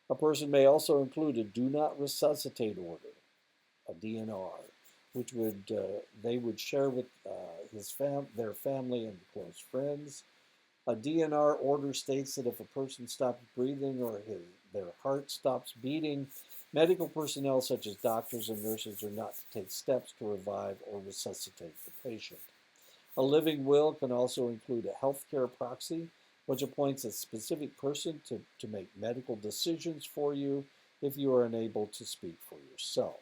A person may also include a do not resuscitate order, a DNR, which they would share with their family and close friends. A DNR order states that if a person stops breathing or their heart stops beating, medical personnel such as doctors and nurses are not to take steps to revive or resuscitate the patient. A living will can also include a healthcare proxy, which appoints a specific person to make medical decisions for you if you are unable to speak for yourself.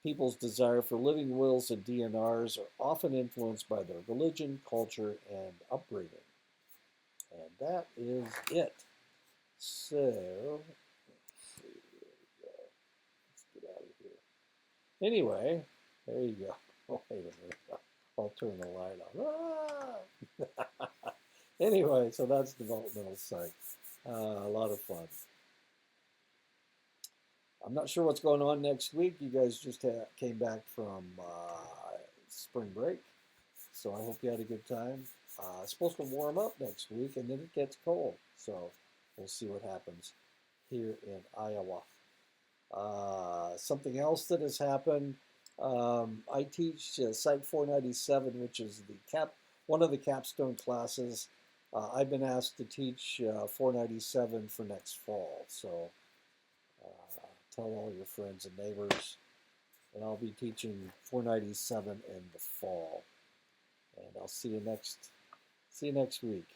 People's desire for living wills and DNRs are often influenced by their religion, culture, and upbringing. And that is it. So, let's see, here we go. Let's get out of here. Anyway, there you go. Oh, wait a minute. I'll turn the light off. Ah! Anyway, so that's developmental psych. A lot of fun. I'm not sure what's going on next week. You guys just came back from spring break, so I hope you had a good time. It's supposed to warm up next week, and then it gets cold. So we'll see what happens here in Iowa. Something else that has happened, I teach Psych 497, which is one of the capstone classes. I've been asked to teach 497 for next fall. So tell all your friends and neighbors, and I'll be teaching 497 in the fall. And I'll see you next week.